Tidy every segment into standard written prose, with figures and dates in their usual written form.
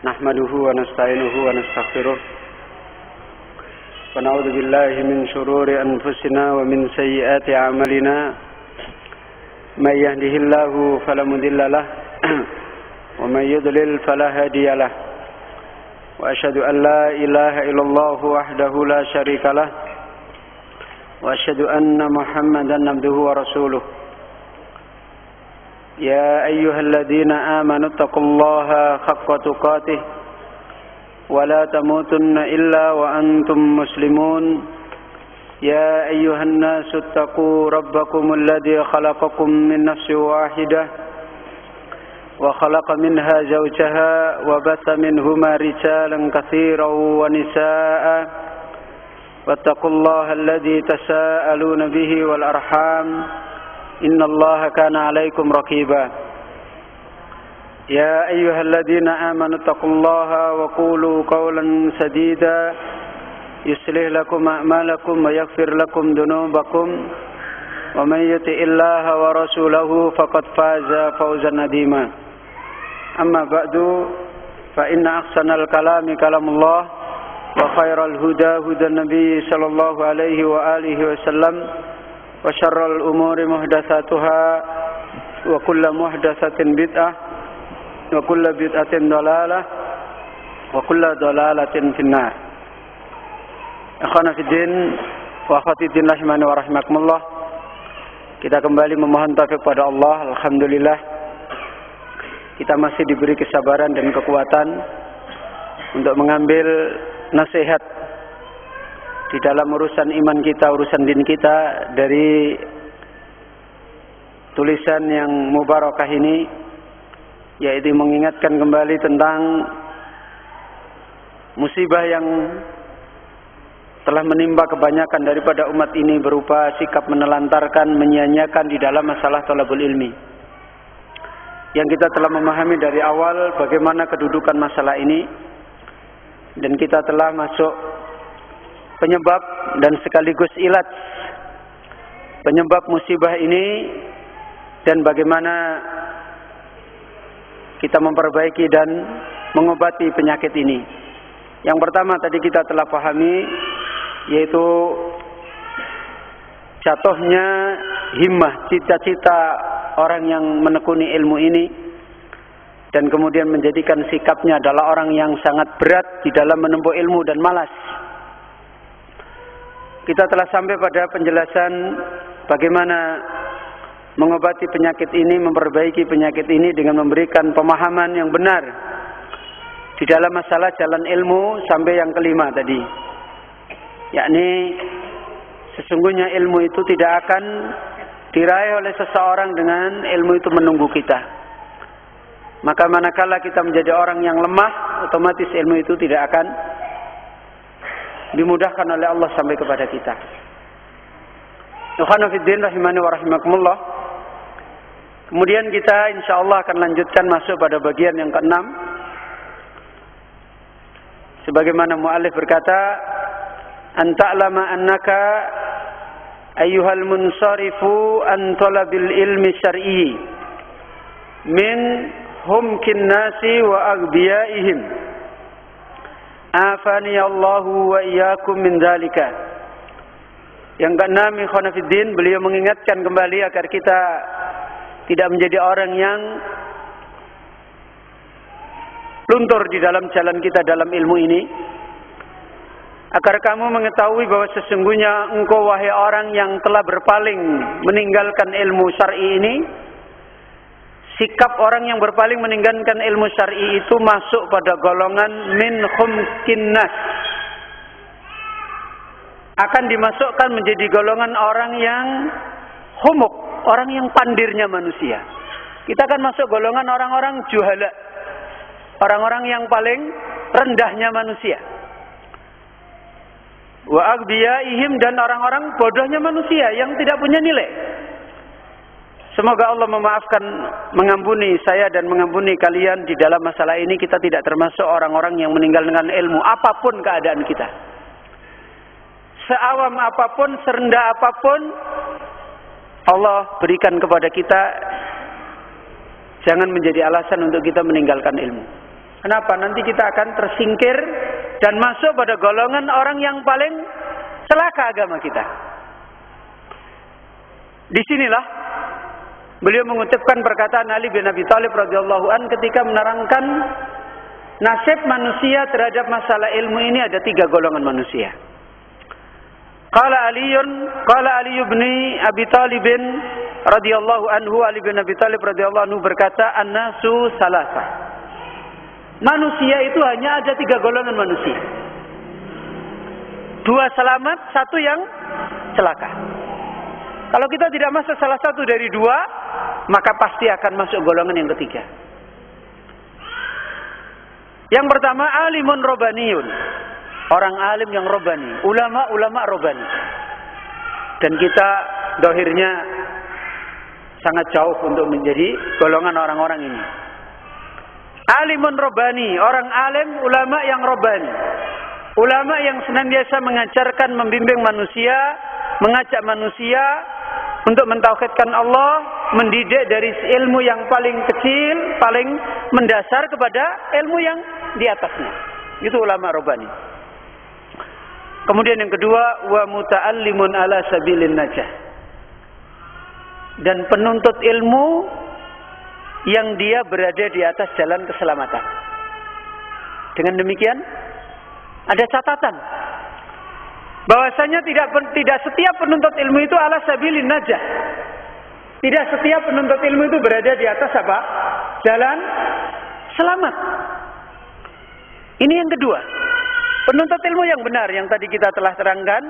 Nahmaduhu wa nasta'inuhu wa nastaghfiruh wa na'udzu billahi min shururi anfusina wa min sayyiati a'malina may yahdihillahu fala mudilla lahu wa may yudlil fala hadiya lahu wa asyhadu an la ilaha illallah wahdahu la syarika lahu wa asyhadu anna Muhammadan abduhu wa rasuluh. يا أيها الذين آمنوا اتقوا الله حق تقاته ولا تموتن إلا وأنتم مسلمون يا أيها الناس اتقوا ربكم الذي خلقكم من نفس واحدة وخلق منها زوجها وبث منهما رجالا كثيرا ونساء واتقوا الله الذي تساءلون به والأرحام إن الله كان عليكم رقيبا يا أيها الذين آمنوا اتقوا الله وقولوا قولا سديدا يصلح لكم أعمالكم ويغفر لكم ذنوبكم ومن يطع الله ورسوله فقد فاز فوزا عظيما أما بعد فإن أحسن الكلام كلام الله وخير الهدى هدى النبي صلى الله عليه وآله وسلم وشر الأمور محدثاتها وكل محدثة بدعة وكل بدعة ضلالة وكل ضلالة في النار. Ikhwana fiddin wa akhwati din rahimani wa rahimakumullah. Kita kembali memohon taufik pada Allah. Alhamdulillah kita masih diberi kesabaran dan kekuatan untuk mengambil nasihat di dalam urusan iman kita, urusan din kita dari tulisan yang mubarakah ini, yaitu mengingatkan kembali tentang musibah yang telah menimpa kebanyakan daripada umat ini berupa sikap menelantarkan, menyia-nyiakan di dalam masalah thalabul ilmi. Yang kita telah memahami dari awal bagaimana kedudukan masalah ini, dan kita telah masuk penyebab dan sekaligus ilat penyebab musibah ini dan bagaimana kita memperbaiki dan mengobati penyakit ini. Yang pertama tadi kita telah pahami, yaitu jatuhnya himmah, cita-cita orang yang menekuni ilmu ini, dan kemudian menjadikan sikapnya adalah orang yang sangat berat di dalam menempuh ilmu dan malas. Kita telah sampai pada penjelasan bagaimana mengobati penyakit ini, memperbaiki penyakit ini dengan memberikan pemahaman yang benar di dalam masalah jalan ilmu sampai yang kelima tadi. Yakni sesungguhnya ilmu itu tidak akan diraih oleh seseorang dengan ilmu itu menunggu kita. Maka manakala kita menjadi orang yang lemah, otomatis ilmu itu tidak akan dimudahkan oleh Allah sampai kepada kita. Ikhwana fiddin rahimani wa rahimakumullah. Kemudian kita insyaallah akan lanjutkan masuk pada bagian yang keenam. Sebagaimana muallif berkata, an ta'lama annaka ayyuhal munsarifu an talabil ilmi syar'i min humkin nasi wa aghbiyaihim. Afani Allahu wa iyyakum min dzalika. Yang keenam, ikhwan fillah, beliau mengingatkan kembali agar kita tidak menjadi orang yang luntur di dalam jalan kita dalam ilmu ini. Agar kamu mengetahui bahwa sesungguhnya engkau wahai orang yang telah berpaling meninggalkan ilmu syar'i ini, sikap orang yang berpaling meninggalkan ilmu syar'i itu masuk pada golongan min khumkin nas. Akan dimasukkan menjadi golongan orang yang humuk, orang yang pandirnya manusia. Kita akan masuk golongan orang-orang juhala, orang-orang yang paling rendahnya manusia. Wa aghbiyaihim, dan orang-orang bodohnya manusia yang tidak punya nilai. Semoga Allah memaafkan, mengampuni saya dan mengampuni kalian di dalam masalah ini. Kita tidak termasuk orang-orang yang meninggal dengan ilmu apapun keadaan kita. Seawam apapun, serendah apapun, Allah berikan kepada kita, jangan menjadi alasan untuk kita meninggalkan ilmu. Kenapa? Nanti kita akan tersingkir dan masuk pada golongan orang yang paling celaka agama kita. Disinilah beliau mengutipkan perkataan Ali bin Abi Thalib radhiyallahu an ketika menerangkan nasib manusia terhadap masalah ilmu ini ada 3 golongan manusia. Qala Ali bin Abi Thalib radhiyallahu anhu, Ali bin Abi Thalib radhiyallahu anhu berkata, "An-nasu salasa." Manusia itu hanya ada 3 golongan manusia. 2 selamat, 1 yang celaka. Kalau kita tidak masuk salah satu dari 2, maka pasti akan masuk golongan yang ketiga. Yang pertama, alimun robbaniyun. Orang alim yang robbani, ulama robbani. Dan kita dohirnya sangat jauh untuk menjadi golongan orang-orang ini. Alimun robbani, orang alim, ulama yang robbani. Ulama yang senantiasa mengajarkan, membimbing manusia, mengajak manusia untuk mentauhidkan Allah, mendidik dari ilmu yang paling kecil, paling mendasar kepada ilmu yang di atasnya. Itu ulama robbani. Kemudian yang kedua, wa muta'allimun ala sabilin najah. Dan penuntut ilmu yang dia berada di atas jalan keselamatan. Dengan demikian, ada catatan bahwasanya tidak setiap penuntut ilmu itu ala sabilin najah. Tidak setiap penuntut ilmu itu berada di atas apa? Jalan selamat. Ini yang kedua. Penuntut ilmu yang benar yang tadi kita telah terangkan,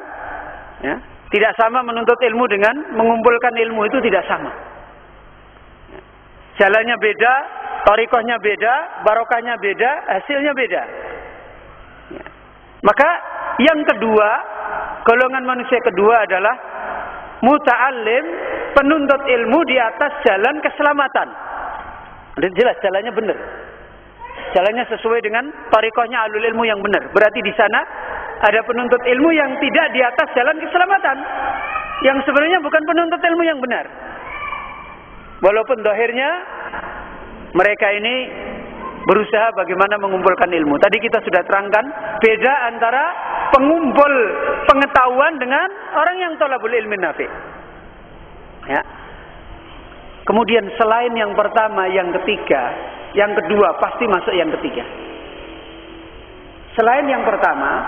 ya, tidak sama menuntut ilmu dengan mengumpulkan ilmu, itu tidak sama. Jalannya beda, thariqahnya beda, barokahnya beda, hasilnya beda. Ya. Maka yang kedua, golongan manusia kedua adalah muta'allim, penuntut ilmu di atas jalan keselamatan. Jelas jalannya benar. Jalannya sesuai dengan thariqahnya ahlul ilmu yang benar. Berarti di sana ada penuntut ilmu yang tidak di atas jalan keselamatan, yang sebenarnya bukan penuntut ilmu yang benar. Walaupun dohirnya mereka ini berusaha bagaimana mengumpulkan ilmu. Tadi kita sudah terangkan beda antara pengumpul pengetahuan dengan orang yang thalabul ilmi nafi. Ya. Kemudian selain yang pertama, yang ketiga, yang kedua pasti masuk yang ketiga. Selain yang pertama,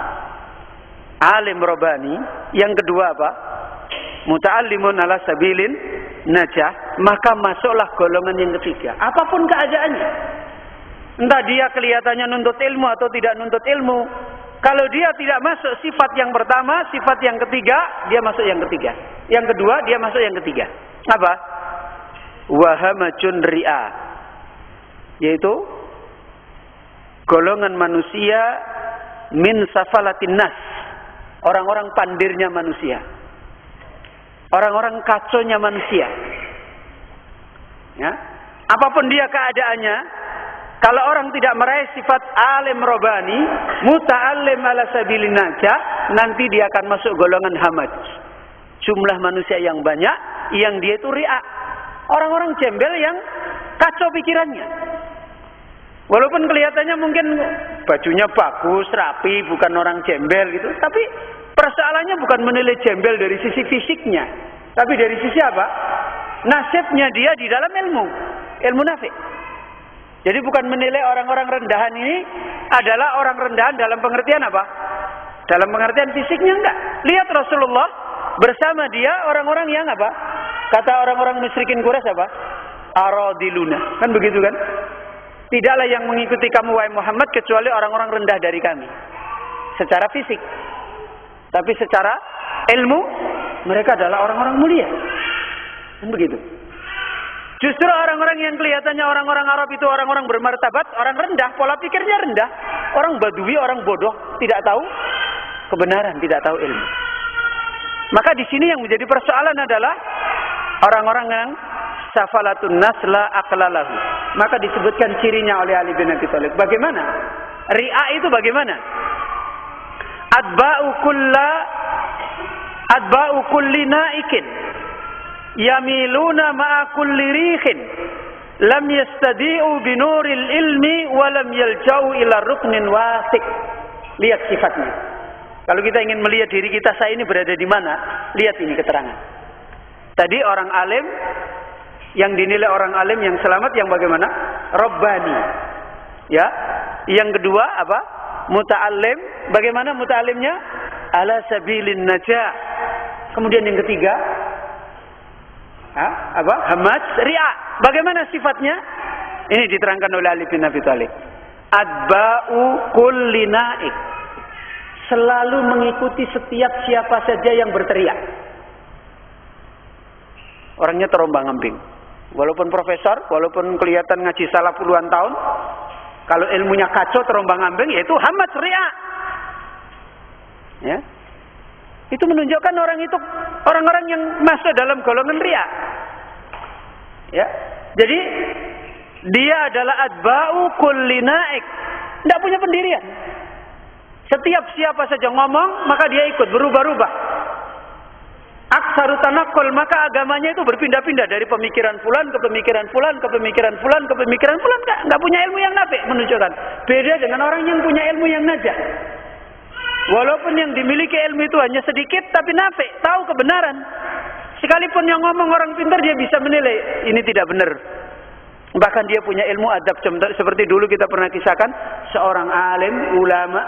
alim robbani, yang kedua apa? Muta'allimun ala sabilin najah, maka masuklah golongan yang ketiga. Apapun keadaannya, entah dia kelihatannya nuntut ilmu atau tidak nuntut ilmu, kalau dia tidak masuk sifat yang pertama, sifat yang ketiga, dia masuk yang ketiga. Yang kedua, dia masuk yang ketiga. Apa? Wahamajun ri'a, yaitu golongan manusia min safalatin nas, orang-orang pandirnya manusia, orang-orang kaconya manusia. Ya, apapun dia keadaannya, kalau orang tidak meraih sifat alim robbani, muta'allim ala sabilin najah, nanti dia akan masuk golongan hamaj. Jumlah manusia yang banyak, yang dia itu ri'a, orang-orang jembel yang kacau pikirannya. Walaupun kelihatannya mungkin bajunya bagus, rapi, bukan orang jembel gitu, tapi persoalannya bukan menilai jembel dari sisi fisiknya, tapi dari sisi apa? Nasibnya dia di dalam ilmu nafi. Jadi bukan menilai orang-orang rendahan ini adalah orang rendahan dalam pengertian apa? Dalam pengertian fisiknya enggak. Lihat Rasulullah bersama dia orang-orang yang apa? Kata orang-orang musyrikin Quraisy apa? Aradiluna. Kan begitu kan? Tidaklah yang mengikuti kamu wahai Muhammad kecuali orang-orang rendah dari kami. Secara fisik. Tapi secara ilmu mereka adalah orang-orang mulia. Kan begitu. Justru orang-orang yang kelihatannya orang-orang Arab itu orang-orang bermartabat, orang rendah, pola pikirnya rendah, orang badui, orang bodoh, tidak tahu kebenaran, tidak tahu ilmu. Maka di sini yang menjadi persoalan adalah orang-orang yang safalatun nas la aqlalahu. Maka disebutkan cirinya oleh Ali bin Abi Thalib. Bagaimana? Ri'a itu bagaimana? Adba'u kulli na'ikin yamiluna ma'a kulli rihin lam yastadi'u binuril ilmi wa lam yalja'u ila ruknin wasik. Lihat sifatnya. Kalau kita ingin melihat diri kita, saya ini berada di mana? Lihat ini keterangan. Tadi orang alim, yang dinilai orang alim yang selamat yang bagaimana? Rabbani. Ya. Yang kedua apa? Muta'allim. Bagaimana muta'allimnya? Ala sabilin najah. Kemudian yang ketiga, apa? Hamad ri'a. Bagaimana sifatnya? Ini diterangkan oleh Ali bin Abi Thalib. Adba'u kulli na'ik. Selalu mengikuti setiap siapa saja yang berteriak. Orangnya terombang-ambing. Walaupun profesor, walaupun kelihatan ngaji salah puluhan tahun, kalau ilmunya kacau terombang-ambing, yaitu hamad ri'a. Ya. Itu menunjukkan orang itu orang-orang yang masuk dalam golongan riya. Ya. Jadi dia adalah adba'u kulli na'ik. Tidak punya pendirian. Setiap siapa saja ngomong, maka dia ikut berubah-ubah. Aksaru tanakul, maka agamanya itu berpindah-pindah dari pemikiran fulan ke pemikiran fulan ke pemikiran fulan ke pemikiran fulan. Enggak punya ilmu yang nafi, menunjukkan beda dengan orang yang punya ilmu yang najah. Walaupun yang dimiliki ilmu itu hanya sedikit, tapi nafi, tahu kebenaran. Sekalipun yang ngomong orang pintar, dia bisa menilai ini tidak benar. Bahkan dia punya ilmu adab. Seperti dulu kita pernah kisahkan, seorang alim ulama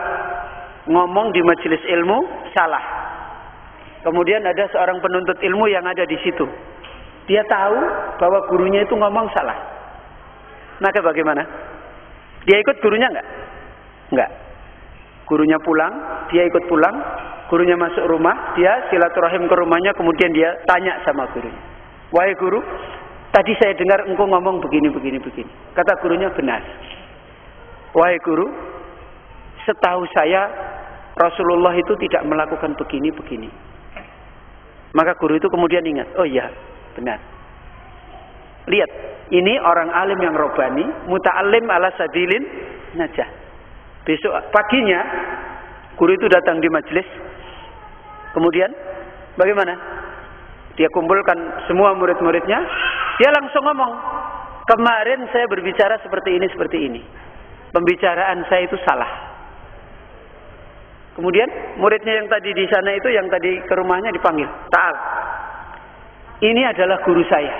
ngomong di majelis ilmu salah. Kemudian ada seorang penuntut ilmu yang ada di situ. Dia tahu bahwa gurunya itu ngomong salah. Maka bagaimana? Dia ikut gurunya enggak? Enggak. Gurunya pulang, dia ikut pulang. Gurunya masuk rumah, dia silaturahim ke rumahnya, kemudian dia tanya sama gurunya. Wahai guru, tadi saya dengar engkau ngomong begini. Kata gurunya, benar. Wahai guru, setahu saya Rasulullah itu tidak melakukan begini. Maka guru itu kemudian ingat, oh iya, benar. Lihat, ini orang alim yang robbani, muta'allim ala sabilin najah. Besok paginya, guru itu datang di majelis. Kemudian, bagaimana? Dia kumpulkan semua murid-muridnya. Dia langsung ngomong, kemarin saya berbicara seperti ini. Pembicaraan saya itu salah. Kemudian muridnya yang tadi di sana itu, yang tadi ke rumahnya dipanggil. Ta'al. Ini adalah guru saya.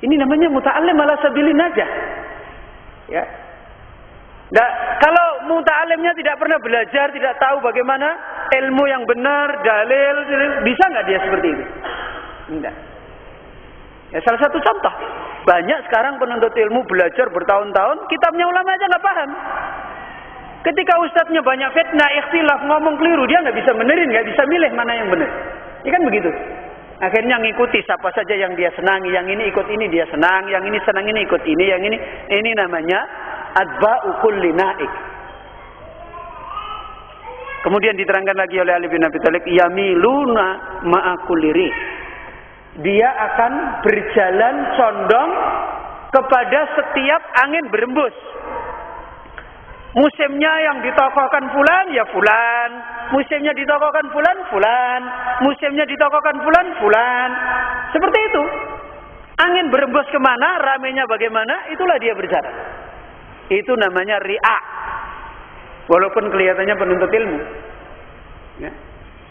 Ini namanya muta'allim ala sabilin najah. Ya. Nah, kalau muta'allimnya tidak pernah belajar, tidak tahu bagaimana ilmu yang benar, dalil, bisa nggak dia seperti itu? Enggak. Ya, salah satu contoh. Banyak sekarang penuntut ilmu belajar bertahun-tahun, kitabnya ulama aja nggak paham. Ketika ustadznya banyak fitnah, ikhtilaf, ngomong keliru, dia nggak bisa benerin, nggak bisa milih mana yang benar. Ini kan begitu. Akhirnya ngikuti siapa saja yang dia senangi, yang ini ikut ini dia senang, yang ini senang ini ikut ini, yang ini namanya adba'u kulli na'ik. Kemudian diterangkan lagi oleh Ali bin Abi Thalib, yamiluna ma'a kulli ri. Dia akan berjalan condong kepada setiap angin berembus. Musimnya yang ditokohkan fulan, ya fulan. Musimnya ditokohkan fulan, fulan. Musimnya ditokohkan fulan, fulan. Seperti itu. Angin berembus kemana, ramenya bagaimana, itulah dia berjalan. Itu namanya ri'a. Walaupun kelihatannya penuntut ilmu. Ya.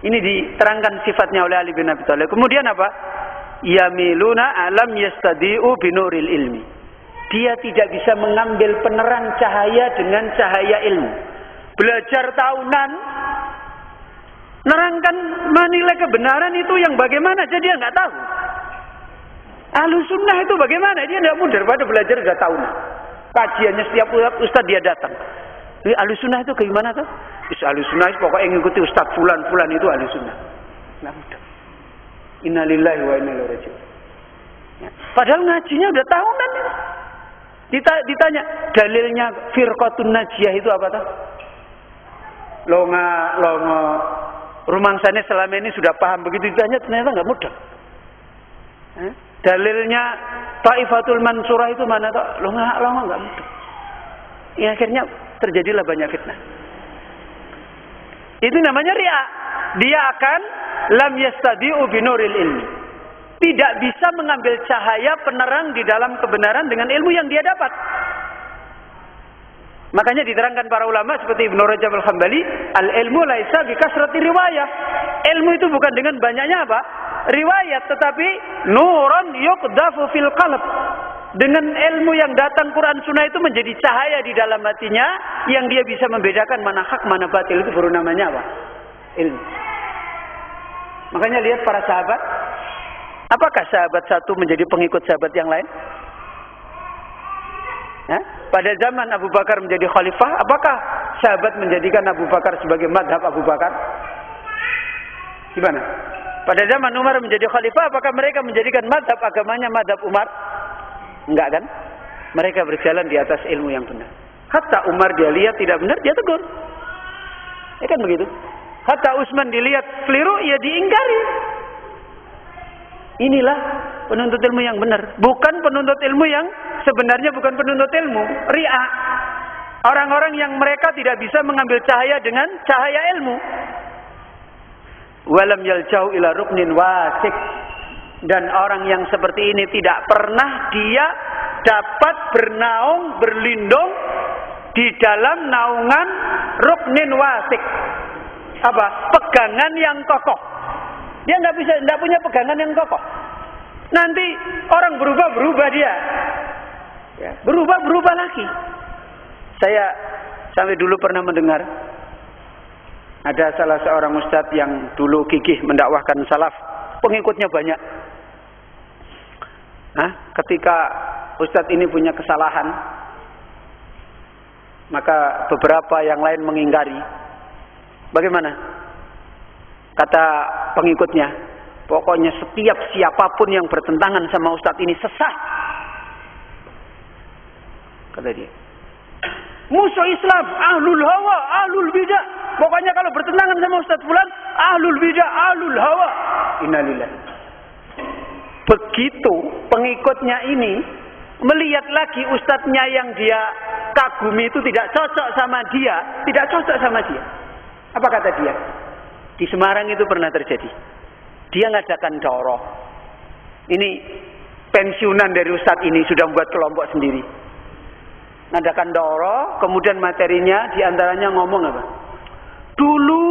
Ini diterangkan sifatnya oleh Ali bin Abi Thalib. Kemudian apa? Yamiluna alam yastadi'u binuril ilmi. Dia tidak bisa mengambil penerang cahaya dengan cahaya ilmu. Belajar tahunan, nerangkan menilai kebenaran itu yang bagaimana, jadi dia nggak tahu. Ahlus sunnah itu bagaimana? Dia tidak mudah pada belajar udah tahunan. Kajiannya setiap ustadz dia datang. Ahlus sunnah itu gimana tuh? Ahlus sunnah pokoknya ngikuti ustadz fulan itu ahlus sunnah. Nggak mudah. Innalillahi wa inna ilaihi raji'un. Ya. Padahal ngajinya udah tahunan itu. Ditanya dalilnya firqatun najiyah itu apa tuh? Longa rumangsane selama ini sudah paham, begitu ditanya ternyata nggak mudah. Dalilnya Taifatul Mansurah itu mana tuh? Longa nggak mudah. Ya, akhirnya terjadilah banyak fitnah. Itu namanya riya. Dia akan lam yastadi'u binuril ilmi. tidak bisa mengambil cahaya penerang di dalam kebenaran dengan ilmu yang dia dapat. Makanya diterangkan para ulama seperti Ibnu Rajab Al-Hambali, al-ilmu laisa bi kasrati riwayah. Ilmu itu bukan dengan banyaknya apa? Riwayat, tetapi nuran yuqdafu fil qalb. Dengan ilmu yang datang Quran Sunnah itu menjadi cahaya di dalam hatinya yang dia bisa membedakan mana hak mana batil, itu baru namanya apa? Ilmu. Makanya lihat para sahabat, apakah sahabat satu menjadi pengikut sahabat yang lain? Ya? Pada zaman Abu Bakar menjadi khalifah, apakah sahabat menjadikan Abu Bakar sebagai madhab Abu Bakar? Gimana? Pada zaman Umar menjadi khalifah, apakah mereka menjadikan madhab agamanya madhab Umar? Enggak kan? Mereka berjalan di atas ilmu yang benar. Hatta Umar dia lihat tidak benar, dia tegur. Ya kan begitu? Hatta Utsman dilihat keliru, ya diingkari. Inilah penuntut ilmu yang benar. Bukan penuntut ilmu yang sebenarnya bukan penuntut ilmu. Ri'a. Orang-orang yang mereka tidak bisa mengambil cahaya dengan cahaya ilmu. Walam yaljau ila ruknin wasik. Dan orang yang seperti ini tidak pernah dia dapat bernaung, berlindung di dalam naungan ruknin wasik. Apa? Pegangan yang kokoh. Dia nggak punya pegangan yang kokoh. Nanti orang berubah dia, ya, berubah lagi. Saya sampai dulu pernah mendengar ada salah seorang ustadz yang dulu gigih mendakwahkan salaf, pengikutnya banyak. Ketika ustadz ini punya kesalahan, maka beberapa yang lain mengingkari. Bagaimana? Kata pengikutnya, pokoknya setiap siapapun yang bertentangan sama ustadz ini sesat. Kata dia. Musuh Islam, ahlul hawa, ahlul bidah. Pokoknya kalau bertentangan sama ustadz fulan, ahlul bidah, ahlul hawa. Innalillahi. Begitu pengikutnya ini melihat lagi ustadznya yang dia kagumi itu tidak cocok sama dia, Apa kata dia? Di Semarang itu pernah terjadi. Dia ngadakan daurah. Ini pensiunan dari ustadz ini sudah membuat kelompok sendiri. Ngadakan daurah, kemudian materinya diantaranya ngomong apa? Dulu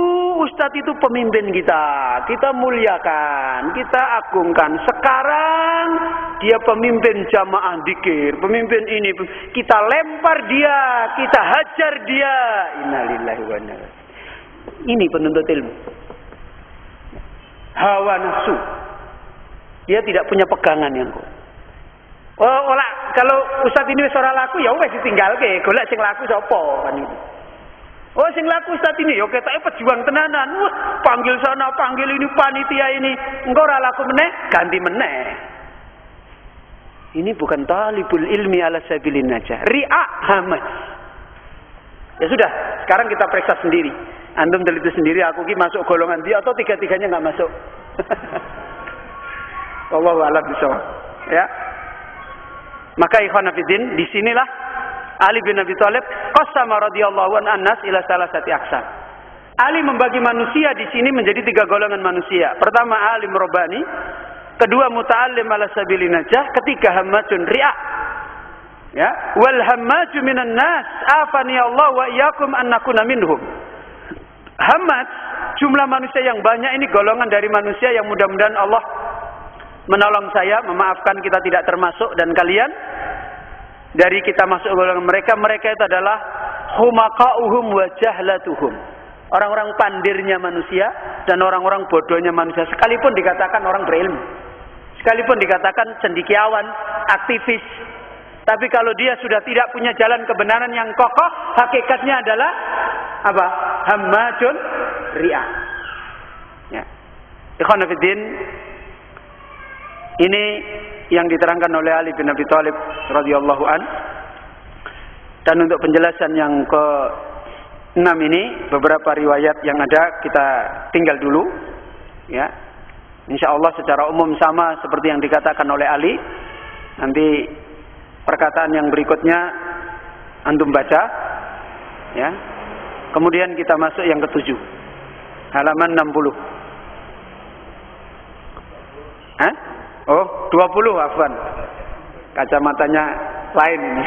ustadz itu pemimpin kita muliakan, kita agungkan. Sekarang dia pemimpin jamaah dzikir, pemimpin ini, kita lempar dia, kita hajar dia. Innalillahi wa inna ilaihi. Ini penuntut ilmu. Hawa nafsu. Dia tidak punya pegangan yang kuat. Kalau ustadz ini wis ora laku ya wis ditinggalke, golek sing laku sapa kan itu. Oh sing laku ustadz ini ya ketoke pejuang tenanan. Wah, panggil sana, panggil ini, panitia ini. Engko ora laku meneh, ganti meneh. Ini bukan talibul ilmi ala sabilin najah. Ri'a hamad. Ya sudah, sekarang kita periksa sendiri. Antum teliti sendiri, aku ki masuk golongan dia atau tiga-tiganya enggak masuk. Wallahu a'lam bishawab. Ya. Maka ikhwan fillah, di sinilah Ali bin Abi Thalib qasama radhiyallahu an-nas ila salasati aqsam. Ali membagi manusia di sini menjadi 3 golongan manusia. Pertama alim rabbani, kedua muta'allim ala sabilin najah, ketiga hammatun ri'a. Ya, wal hammatu minan nas afani Allah wa iyyakum an nakuna minhum. Hammat, jumlah manusia yang banyak ini golongan dari manusia yang mudah-mudahan Allah menolong saya, memaafkan kita tidak termasuk dan kalian dari kita masuk golongan mereka. Mereka itu adalah humaqa'uhum wa jahlatuhum. Orang-orang pandirnya manusia dan orang-orang bodohnya manusia, sekalipun dikatakan orang berilmu, sekalipun dikatakan cendekiawan, aktivis, tapi kalau dia sudah tidak punya jalan kebenaran yang kokoh, hakikatnya adalah apa? Hammadun ri'a. Ya. Ikhwan fillah, ini yang diterangkan oleh Ali bin Abi Thalib radhiyallahu an. Dan untuk penjelasan yang ke-6 ini, beberapa riwayat yang ada kita tinggal dulu. Ya. Insyaallah secara umum sama seperti yang dikatakan oleh Ali. Nanti perkataan yang berikutnya antum baca. Ya. Kemudian kita masuk yang ke-7. Halaman 60. Hah? Oh, 20 afwan. Kacamatanya lain ini.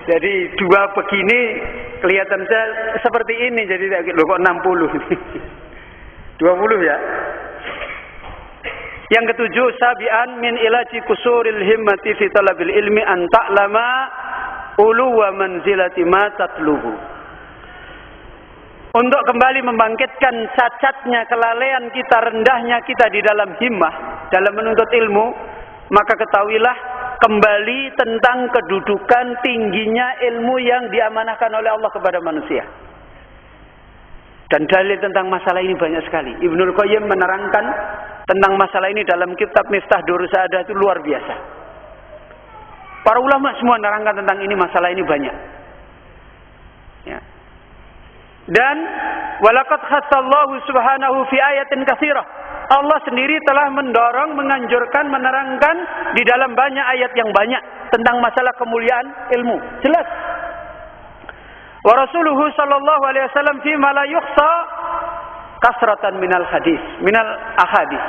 Jadi dua begini kelihatan saya seperti ini, jadi loh kok 60. 20 ya. Yang ketujuh, sabian min ilaji kusuril himmati fi talabil ilmi an ta'lama ulu wa manzilati ma tatluhu. Untuk kembali membangkitkan cacatnya, kelalaian kita, rendahnya kita di dalam himmah, dalam menuntut ilmu, maka ketahuilah kembali tentang kedudukan tingginya ilmu yang diamanahkan oleh Allah kepada manusia. Dan dalil tentang masalah ini banyak sekali. Ibnul Qayyim menerangkan tentang masalah ini dalam kitab Miftah Durus Sa'adah itu luar biasa. Para ulama semua menerangkan tentang ini, masalah ini banyak. Ya. Dan walaqad khassallahu subhanahu fi ayatin katsirah. Allah sendiri telah mendorong, menganjurkan, menerangkan di dalam banyak ayat yang banyak tentang masalah kemuliaan ilmu. Jelas. Wa rasuluhu sallallahu alaihi wasallam fi ma la yukhsa kasratan minal hadis, minal ahadis.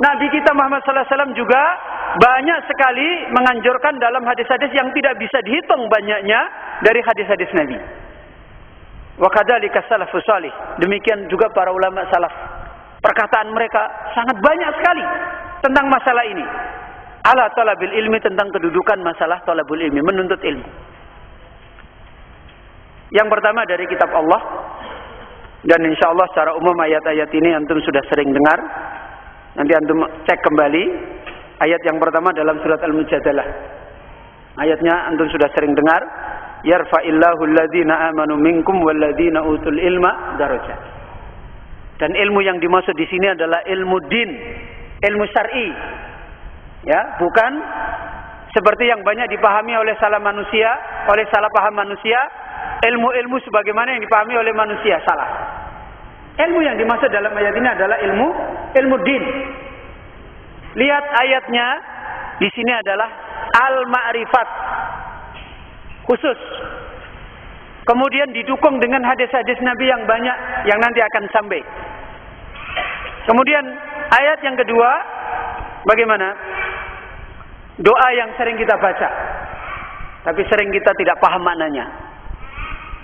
Nabi kita Muhammad sallallahu alaihi wasallam juga banyak sekali menganjurkan dalam hadis-hadis yang tidak bisa dihitung banyaknya dari hadis-hadis Nabi. Wa kadzalika salafus salih. Demikian juga para ulama salaf. Perkataan mereka sangat banyak sekali tentang masalah ini. Ala talabil ilmi, tentang kedudukan masalah talabul ilmi, menuntut ilmu. Yang pertama dari kitab Allah, dan insya Allah secara umum ayat-ayat ini antum sudah sering dengar. Nanti antum cek kembali. Ayat yang pertama dalam surat Al-Mujadalah. Ayatnya antum sudah sering dengar. Yarfa'illahu alladhina amanu minkum walladhina utul ilma darajat. Dan ilmu yang dimaksud di sini adalah ilmu din, ilmu syar'i. Ya, bukan seperti yang banyak dipahami oleh salah paham manusia, ilmu-ilmu sebagaimana yang dipahami oleh manusia, salah. Ilmu yang dimaksud dalam ayat ini adalah ilmu din. Lihat ayatnya, di sini adalah al-ma'rifat khusus. Kemudian didukung dengan hadis-hadis Nabi yang banyak yang nanti akan sampai. Kemudian ayat yang kedua, bagaimana? Doa yang sering kita baca, tapi sering kita tidak paham maknanya.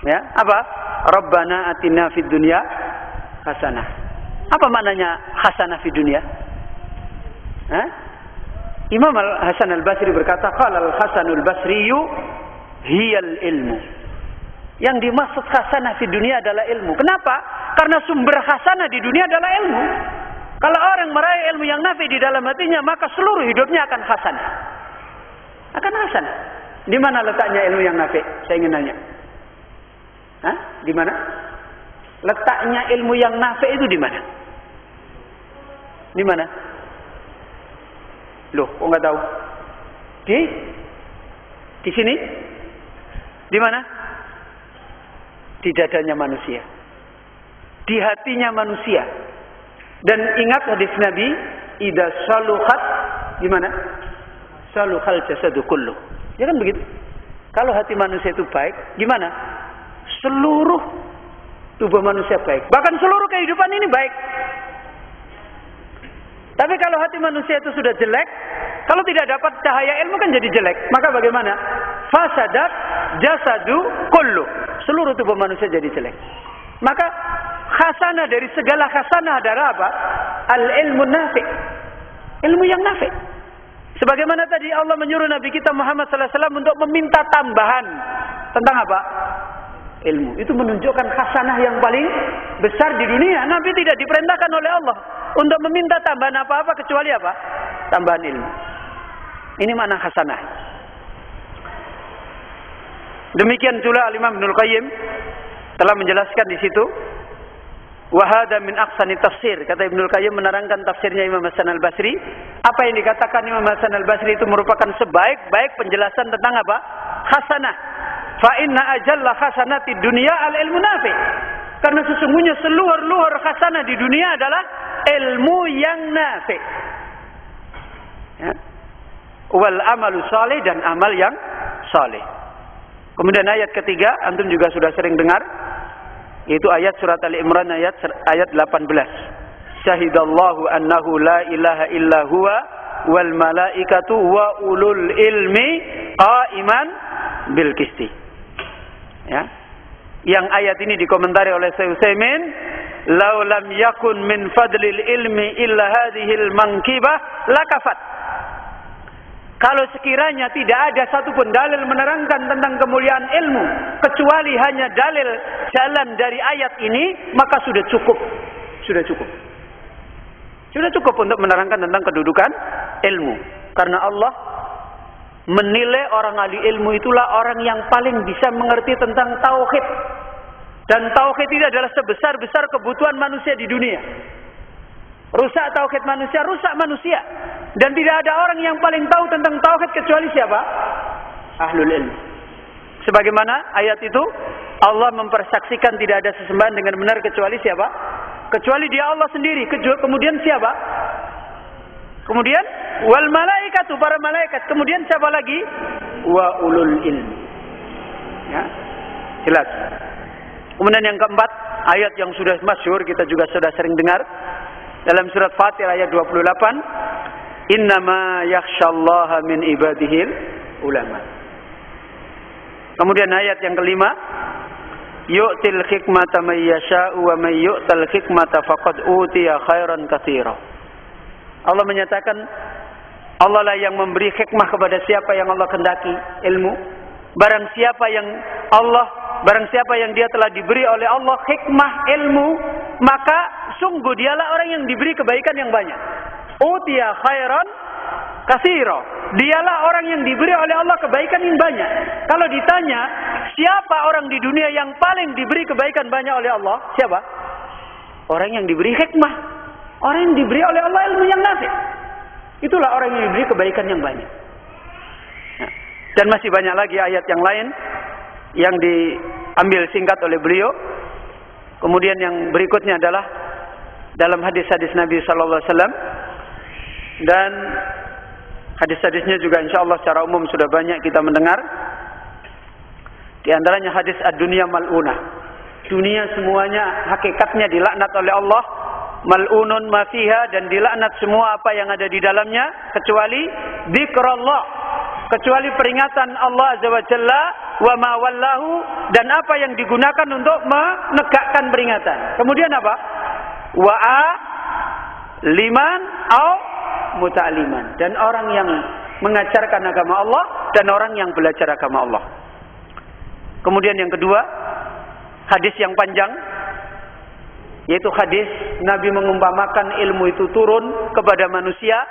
Ya, apa? Rabbana atina fid dunya hasanah. Apa maknanya hasanah fid dunya? Imam Hasan al-Basri berkata, qala al-Hasan al-Basriyu hiyal ilmu. Yang dimaksud hasanah fid dunya adalah ilmu. Kenapa? Karena sumber hasanah di dunia adalah ilmu. Kalau orang meraih ilmu yang nafi di dalam hatinya, maka seluruh hidupnya akan hasanah. Akan hasanah. Di mana letaknya ilmu yang nafi? Saya ingin nanya. Di mana? Letaknya ilmu yang nafi itu di mana? Di mana? Loh, kok nggak tahu? Di sini? Di mana? Di dadanya manusia. Di hatinya manusia. Dan ingat hadis Nabi, idza saluhat, gimana? Saluhal jasadu kullu. Ya kan begitu? Kalau hati manusia itu baik, gimana? Seluruh tubuh manusia baik. Bahkan seluruh kehidupan ini baik. Tapi kalau hati manusia itu sudah jelek, kalau tidak dapat cahaya ilmu kan jadi jelek. Maka bagaimana? Fasadat jasadu kullu. Seluruh tubuh manusia jadi jelek. Maka khasanah dari segala khasanah adalah apa? Al-ilmu nafi'. Ilmu yang nafi'. Sebagaimana tadi Allah menyuruh Nabi kita Muhammad sallallahu alaihi wasallam untuk meminta tambahan tentang apa? Ilmu. Itu menunjukkan khasanah yang paling besar di dunia. Nabi tidak diperintahkan oleh Allah untuk meminta tambahan apa-apa kecuali apa? Tambahan ilmu. Ini makna khasanah. Demikian pula Al-Imam Ibnul Qayyim telah menjelaskan di situ. Wa hadza min aqsani tafsir. Kata Ibnul Qayyim menerangkan tafsirnya Imam Hasan al-Basri. Apa yang dikatakan Imam Hasan al-Basri itu merupakan sebaik-baik penjelasan tentang apa? Hasanah. Fa inna ajalla hasanati dunya al-ilmu nafi'. Karena sesungguhnya seluhur-luhur hasanah di dunia adalah ilmu yang nafi'. Ya. Wal amalu salih, dan amal yang salih. Kemudian ayat ketiga, antum juga sudah sering dengar, yaitu ayat surat Ali Imran ayat 18. Syahidallahu annahu la ilaha illa huwa wal malaikatu wa ulul ilmi qa'iman bil qisti. Ya. Yang ayat ini dikomentari oleh Syekh Utsaimin, "Lau lam yakun min fadlil ilmi illa hadhil mankibah lakafat." Kalau sekiranya tidak ada satupun dalil menerangkan tentang kemuliaan ilmu kecuali hanya dalil jalan dari ayat ini, maka sudah cukup. Sudah cukup. Sudah cukup untuk menerangkan tentang kedudukan ilmu. Karena Allah menilai orang ahli ilmu itulah orang yang paling bisa mengerti tentang tauhid. Dan tauhid itu adalah sebesar-besar kebutuhan manusia di dunia. Rusak tauhid manusia, rusak manusia. Dan tidak ada orang yang paling tahu tentang tauhid kecuali siapa? Ahlul ilmu. Sebagaimana ayat itu, Allah mempersaksikan tidak ada sesembahan dengan benar kecuali siapa? Kecuali dia Allah sendiri. Kemudian siapa? Kemudian wal malaikatu, para malaikat. Kemudian siapa lagi? Wa ulul ilmi. Ya. Jelas. Kemudian yang keempat, ayat yang sudah masyhur, kita juga sudah sering dengar dalam surat Fatir ayat 28, innama yakhsyallaha min ibadihil ulama. Kemudian ayat yang kelima, yu'til hikmata may yasha'u wa may yu'tal hikmata faqad utiya khairan katsira. Allah menyatakan Allah lah yang memberi hikmah kepada siapa yang Allah kehendaki ilmu. Barang siapa yang dia telah diberi oleh Allah hikmah ilmu, maka sungguh dialah orang yang diberi kebaikan yang banyak. Utiya khairan katsira. Dialah orang yang diberi oleh Allah kebaikan yang banyak. Kalau ditanya, siapa orang di dunia yang paling diberi kebaikan banyak oleh Allah? Siapa? Orang yang diberi hikmah. Orang yang diberi oleh Allah ilmu yang nafi'. Itulah orang yang diberi kebaikan yang banyak. Dan masih banyak lagi ayat yang lain yang diambil singkat oleh beliau. Kemudian yang berikutnya adalah dalam hadis-hadis Nabi sallallahu alaihi wasallam, dan hadis-hadisnya juga insyaallah secara umum sudah banyak kita mendengar. Di antaranya hadis ad-dunya mal'unah. Dunia semuanya hakikatnya dilaknat oleh Allah. Mal'unun ma fiha, dan dilaknat semua apa yang ada di dalamnya kecuali dzikrullah, kecuali peringatan Allah azza wa jalla, wa ma wallahu, dan apa yang digunakan untuk menegakkan peringatan. Kemudian apa? Wa'a liman au muta'aliman, dan orang yang mengajarkan agama Allah dan orang yang belajar agama Allah. Kemudian yang kedua, hadis yang panjang, yaitu hadis Nabi mengumpamakan ilmu itu turun kepada manusia.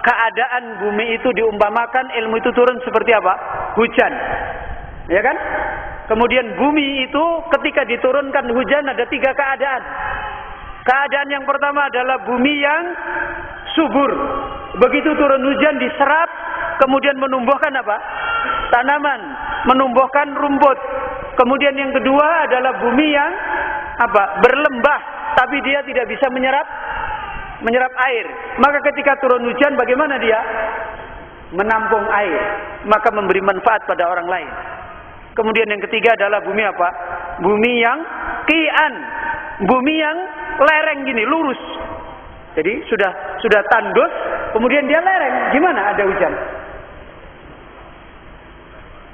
Keadaan bumi itu diumpamakan ilmu itu turun seperti apa? Hujan. Ya kan? Kemudian bumi itu ketika diturunkan hujan ada 3 keadaan. Keadaan yang pertama adalah bumi yang subur. Begitu turun hujan diserap, kemudian menumbuhkan apa? Tanaman, menumbuhkan rumput. Kemudian yang kedua adalah bumi yang apa? Berlembah, tapi dia tidak bisa menyerap air. Maka ketika turun hujan bagaimana dia? Menampung air, maka memberi manfaat pada orang lain. Kemudian yang ketiga adalah bumi apa? Bumi yang qi'an, bumi yang lereng gini, lurus. Jadi sudah tandus, kemudian dia lereng. Gimana ada hujan?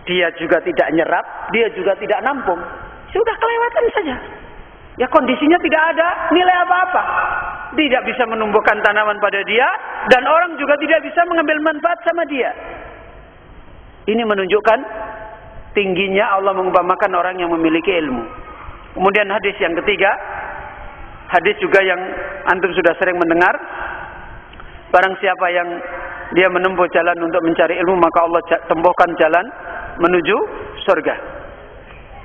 Dia juga tidak nyerap, dia juga tidak nampung. Sudah kelewatan saja. Ya kondisinya tidak ada nilai apa-apa. Tidak bisa menumbuhkan tanaman pada dia, dan orang juga tidak bisa mengambil manfaat sama dia. Ini menunjukkan tingginya Allah mengumpamakan orang yang memiliki ilmu. Kemudian hadis yang ketiga, hadis juga yang antum sudah sering mendengar. Barang siapa yang dia menempuh jalan untuk mencari ilmu, maka Allah tempuhkan jalan menuju surga.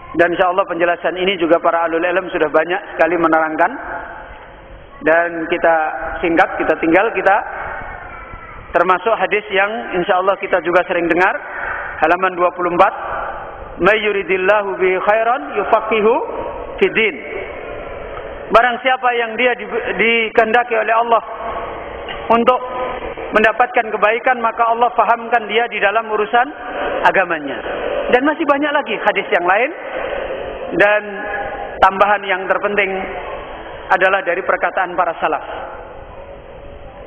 Dan insyaallah penjelasan ini juga para ahlul ilm sudah banyak sekali menerangkan. Dan kita singkat, kita tinggal, kita termasuk hadis yang insyaallah kita juga sering dengar, halaman 24, may yuridillahu bi khairan yufaqihu fiddin. Barang siapa yang dia dikehendaki oleh Allah untuk mendapatkan kebaikan, maka Allah fahamkan dia di dalam urusan agamanya. Dan masih banyak lagi hadis yang lain. Dan tambahan yang terpenting adalah dari perkataan para salaf.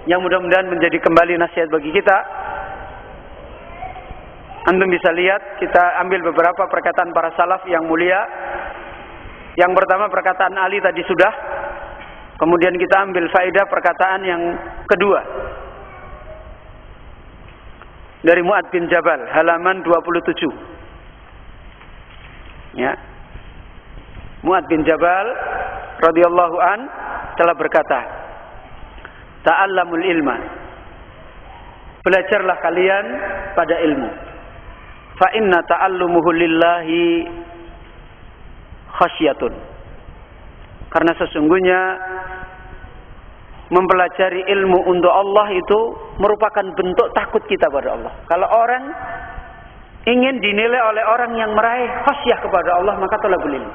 Yang mudah-mudahan menjadi kembali nasihat bagi kita. Antum bisa lihat, kita ambil beberapa perkataan para salaf yang mulia. Yang pertama perkataan Ali tadi sudah. Kemudian kita ambil faedah perkataan yang kedua. Dari Mu'ad bin Jabal, halaman 27. Ya. Mu'ad bin Jabal radhiyallahu an telah berkata, ta'allamul ilma. Belajarlah kalian pada ilmu. Fa inna ta'allumuhu lillahi khasyatun. Karena sesungguhnya mempelajari ilmu untuk Allah itu merupakan bentuk takut kita pada Allah. Kalau orang ingin dinilai oleh orang yang meraih khasyah kepada Allah, maka thalabul ilmi.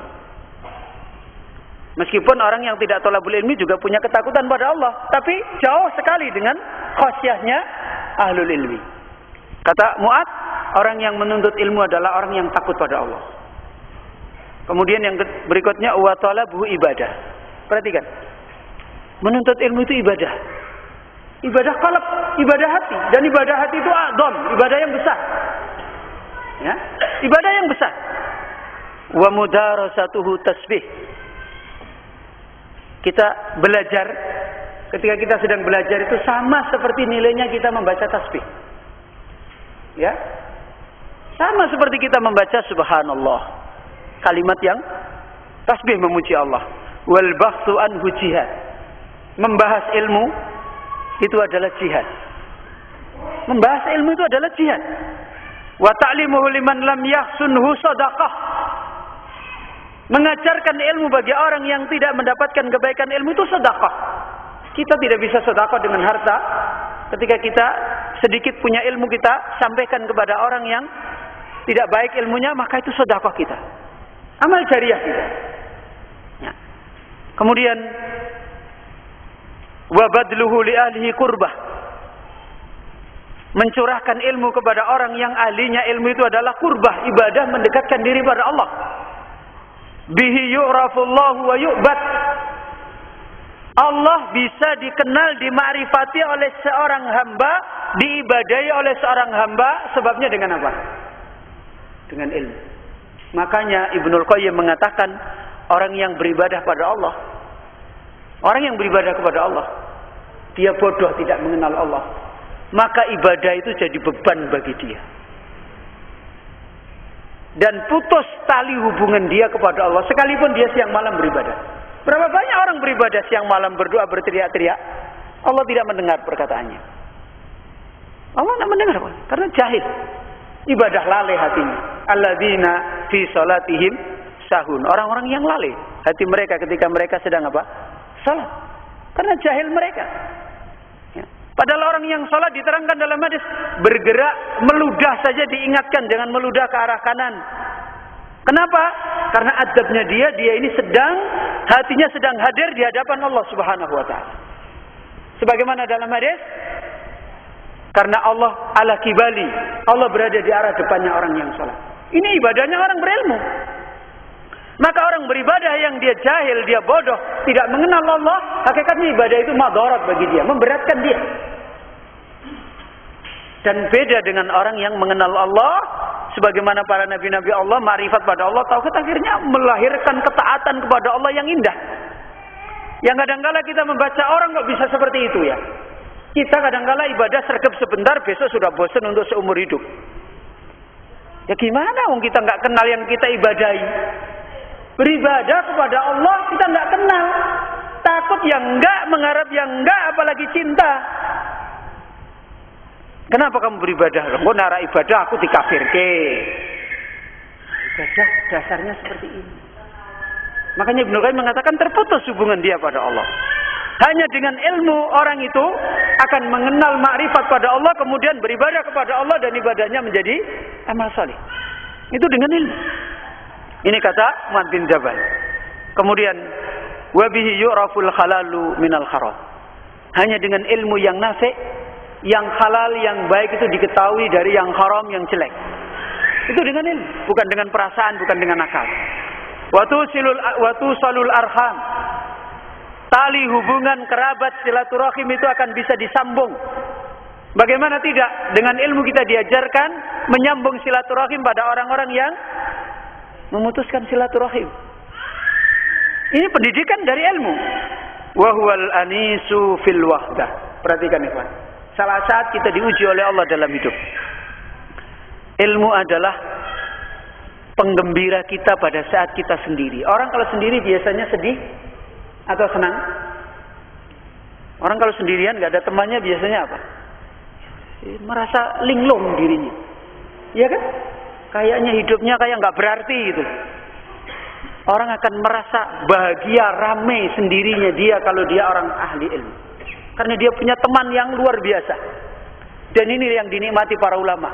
Meskipun orang yang tidak thalabul ilmi juga punya ketakutan pada Allah, tapi jauh sekali dengan khasyahnya ahlul ilmi. Kata Mu'ad, orang yang menuntut ilmu adalah orang yang takut pada Allah. Kemudian yang berikutnya, wa talabuhu ibadah. Perhatikan, menuntut ilmu itu ibadah. Ibadah qalb, ibadah hati. Dan ibadah hati itu a'dham, ibadah yang besar. Ya, ibadah yang besar. Wa mudarasatuhu tasbih. Kita belajar, ketika kita sedang belajar itu sama seperti nilainya kita membaca tasbih. Ya, sama seperti kita membaca subhanallah, kalimat yang tasbih memuji Allah. Wal bahthu anhu jihad. Membahas ilmu itu adalah jihad. Membahas ilmu itu adalah jihad. Wa ta'limuhu liman lam yahsunhu sadaqah. Mengajarkan ilmu bagi orang yang tidak mendapatkan kebaikan ilmu itu sedekah. Kita tidak bisa sedekah dengan harta. Ketika kita sedikit punya ilmu, kita sampaikan kepada orang yang tidak baik ilmunya, maka itu sedekah kita. Amal jariah kita. Ya. Kemudian wa badluhu li ahlihi qurbah. Mencurahkan ilmu kepada orang yang ahlinya ilmu itu adalah qurbah, ibadah mendekatkan diri pada Allah. Bihi yu'rafullahu wa yu'bad. Allah bisa dikenal, dimakrifati oleh seorang hamba, diibadahi oleh seorang hamba. Sebabnya dengan apa? Dengan ilmu. Makanya Ibnul Qayyim mengatakan, orang yang beribadah pada Allah, orang yang beribadah kepada Allah, dia bodoh, tidak mengenal Allah, maka ibadah itu jadi beban bagi dia. Dan putus tali hubungan dia kepada Allah, sekalipun dia siang malam beribadah. Berapa banyak orang beribadah siang malam, berdoa, berteriak-teriak, Allah tidak mendengar perkataannya. Allah tidak mendengar, karena jahil. Ibadah lalai hatinya. Alladzina fi salatihim sahun. Orang-orang yang lalai hati mereka ketika mereka sedang apa? Salat. Karena jahil mereka. Ya. Padahal orang yang salat diterangkan dalam hadis, bergerak, meludah saja diingatkan, jangan meludah ke arah kanan. Kenapa? Karena adabnya dia ini hatinya sedang hadir di hadapan Allah Subhanahu wa taala. Sebagaimana dalam hadis, karena Allah ala kibali, Allah berada di arah depannya orang yang salat. Ini ibadahnya orang berilmu. Maka orang beribadah yang dia jahil, dia bodoh, tidak mengenal Allah, hakikatnya ibadah itu madarat bagi dia, memberatkan dia. Dan beda dengan orang yang mengenal Allah, sebagaimana para nabi-nabi Allah, ma'rifat pada Allah, tauhid, akhirnya melahirkan ketaatan kepada Allah yang indah. Yang kadang-kala kita membaca orang kok bisa seperti itu ya. Kita kadang-kala ibadah sergap sebentar, besok sudah bosan untuk seumur hidup. Ya gimana wong kita nggak kenal yang kita ibadahi? Beribadah kepada Allah kita nggak kenal, takut yang enggak, mengharap yang enggak, apalagi cinta. Kenapa kamu beribadah? Kau nara ibadah aku dikafirke. Ibadah dasarnya seperti ini. Makanya Ibnu Qayyim mengatakan terputus hubungan dia pada Allah. Hanya dengan ilmu orang itu akan mengenal makrifat pada Allah, kemudian beribadah kepada Allah dan ibadahnya menjadi amal saleh. Itu dengan ilmu. Ini kata Mu'ad bin Jabal. Kemudian wa bihi yu'raful halalu minal haram. Hanya dengan ilmu yang nafi', yang halal, yang baik itu diketahui dari yang haram, yang jelek. Itu dengan ilmu, bukan dengan perasaan, bukan dengan akal. Wa tusalul arham. Tali hubungan kerabat silaturahim itu akan bisa disambung. Bagaimana tidak? Dengan ilmu kita diajarkan menyambung silaturahim pada orang-orang yang memutuskan silaturahim. Ini pendidikan dari ilmu. Wa huwal anisu fil wahdah. Perhatikan ikhwan. Salah saat kita diuji oleh Allah dalam hidup. Ilmu adalah penggembira kita pada saat kita sendiri. Orang kalau sendiri biasanya sedih atau senang? Orang kalau sendirian gak ada temannya biasanya apa? Merasa linglung dirinya. Iya kan? Kayaknya hidupnya kayak gak berarti gitu. Orang akan merasa bahagia, rame sendirinya dia kalau dia orang ahli ilmu. Karena dia punya teman yang luar biasa. Dan ini yang dinikmati para ulama.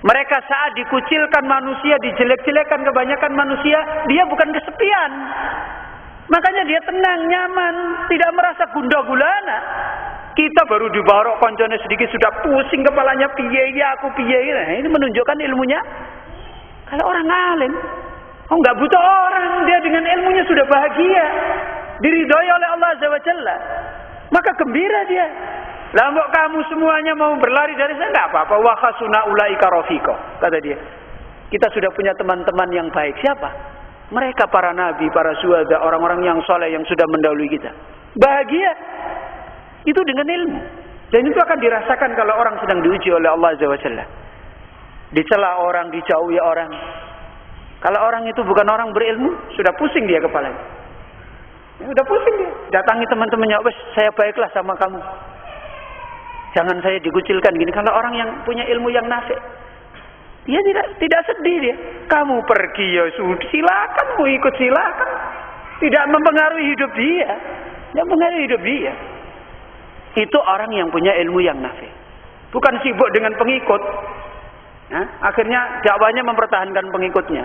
Mereka saat dikucilkan manusia, dijelek-jelekan kebanyakan manusia, dia bukan kesepian. Makanya dia tenang, nyaman, tidak merasa gundah gulana. Kita baru dibarok koncone sedikit sudah pusing kepalanya, piye ya aku piye. Nah, ini menunjukkan ilmunya. Kalau orang alim, nggak butuh orang, dia dengan ilmunya sudah bahagia, diridhoi oleh Allah Azza wa Jalla. Maka gembira dia. Lah mbok kamu semuanya mau berlari dari saya enggak apa-apa. Wa khasuna ulaika rafiqa, kata dia. Kita sudah punya teman-teman yang baik. Siapa? Mereka para nabi, para syuhada, orang-orang yang soleh yang sudah mendahului kita. Bahagia. Itu dengan ilmu. Dan itu akan dirasakan kalau orang sedang diuji oleh Allah Azza wa Jalla. Dicela orang, dijauhi orang. Kalau orang itu bukan orang berilmu, sudah pusing dia kepalanya. Sudah pusing dia. Datangi teman-temannya, "Wes, saya baiklah sama kamu. Jangan saya dikucilkan gini." Kalau orang yang punya ilmu yang nafi', dia tidak sedih dia. Kamu pergi ya sudah, silakan, mau ikut silakan. Tidak mempengaruhi hidup dia. Tidak mempengaruhi hidup dia. Itu orang yang punya ilmu yang nafi'. Bukan sibuk dengan pengikut. Akhirnya dakwanya mempertahankan pengikutnya.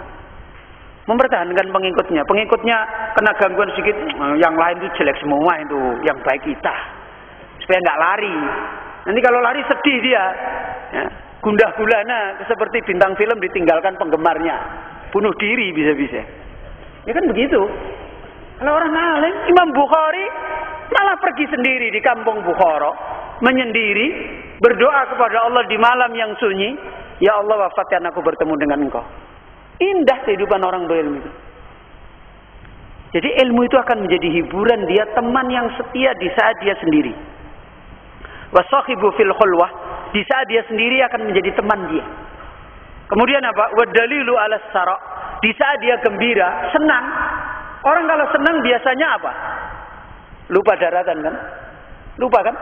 Pengikutnya kena gangguan sedikit, yang lain itu jelek semua, itu yang baik kita, supaya nggak lari. Nanti kalau lari sedih dia, gundah gulana seperti bintang film ditinggalkan penggemarnya, bunuh diri bisa-bisa. Ya kan begitu. Kalau orang alim, Imam Bukhari malah pergi sendiri di kampung Bukhara, menyendiri, berdoa kepada Allah di malam yang sunyi, "Ya Allah, wafatkan aku bertemu dengan Engkau." Indah kehidupan orang berilmu itu. Jadi ilmu itu akan menjadi hiburan dia, teman yang setia di saat dia sendiri. Wasahibu fil khulwah, di saat dia sendiri akan menjadi teman dia. Kemudian apa? Wadalilu ala sara, di saat dia gembira, senang. Orang kalau senang biasanya apa? Lupa daratan kan? Lupa kan?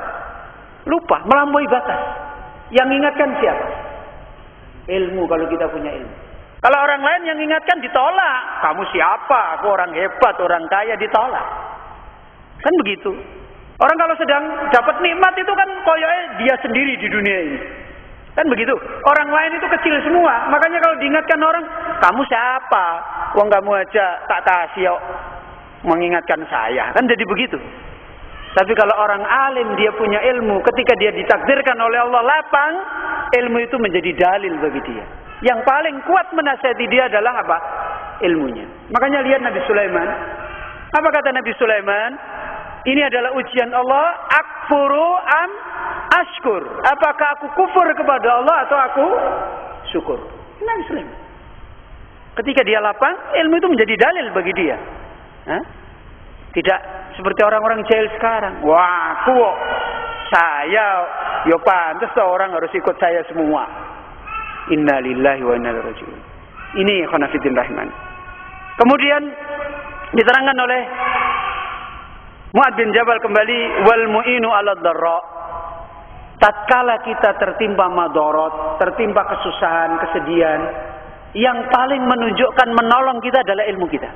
Lupa, melampaui batas. Yang ingatkan siapa? Ilmu, kalau kita punya ilmu. Kalau orang lain yang ingatkan ditolak. Kamu siapa? Aku orang hebat, orang kaya, ditolak. Kan begitu. Orang kalau sedang dapat nikmat itu kan koyoknya dia sendiri di dunia ini. Kan begitu. Orang lain itu kecil semua. Makanya kalau diingatkan orang, kamu siapa? Wong kamu aja tak kasih mengingatkan saya. Kan jadi begitu. Tapi kalau orang alim, dia punya ilmu, ketika dia ditakdirkan oleh Allah lapang, ilmu itu menjadi dalil bagi dia. Yang paling kuat menasihati dia adalah apa? Ilmunya. Makanya lihat Nabi Sulaiman. Apa kata Nabi Sulaiman? Ini adalah ujian Allah. Akfuru am ashkur. Apakah aku kufur kepada Allah atau aku syukur? Nabi Sulaiman. Ketika dia lapang, ilmu itu menjadi dalil bagi dia. Tidak seperti orang-orang jahil sekarang. Wah, kok saya, ya pantas orang harus ikut saya semua. Inna lillahi wa inna ilaihi raji'un. Ini khonafidin rahman. Kemudian diterangkan oleh Mu'ad bin Jabal kembali, wal mu'inu ala dharra. Tatkala kita tertimpa madarat, tertimpa kesusahan, kesedihan, yang paling menunjukkan menolong kita adalah ilmu kita.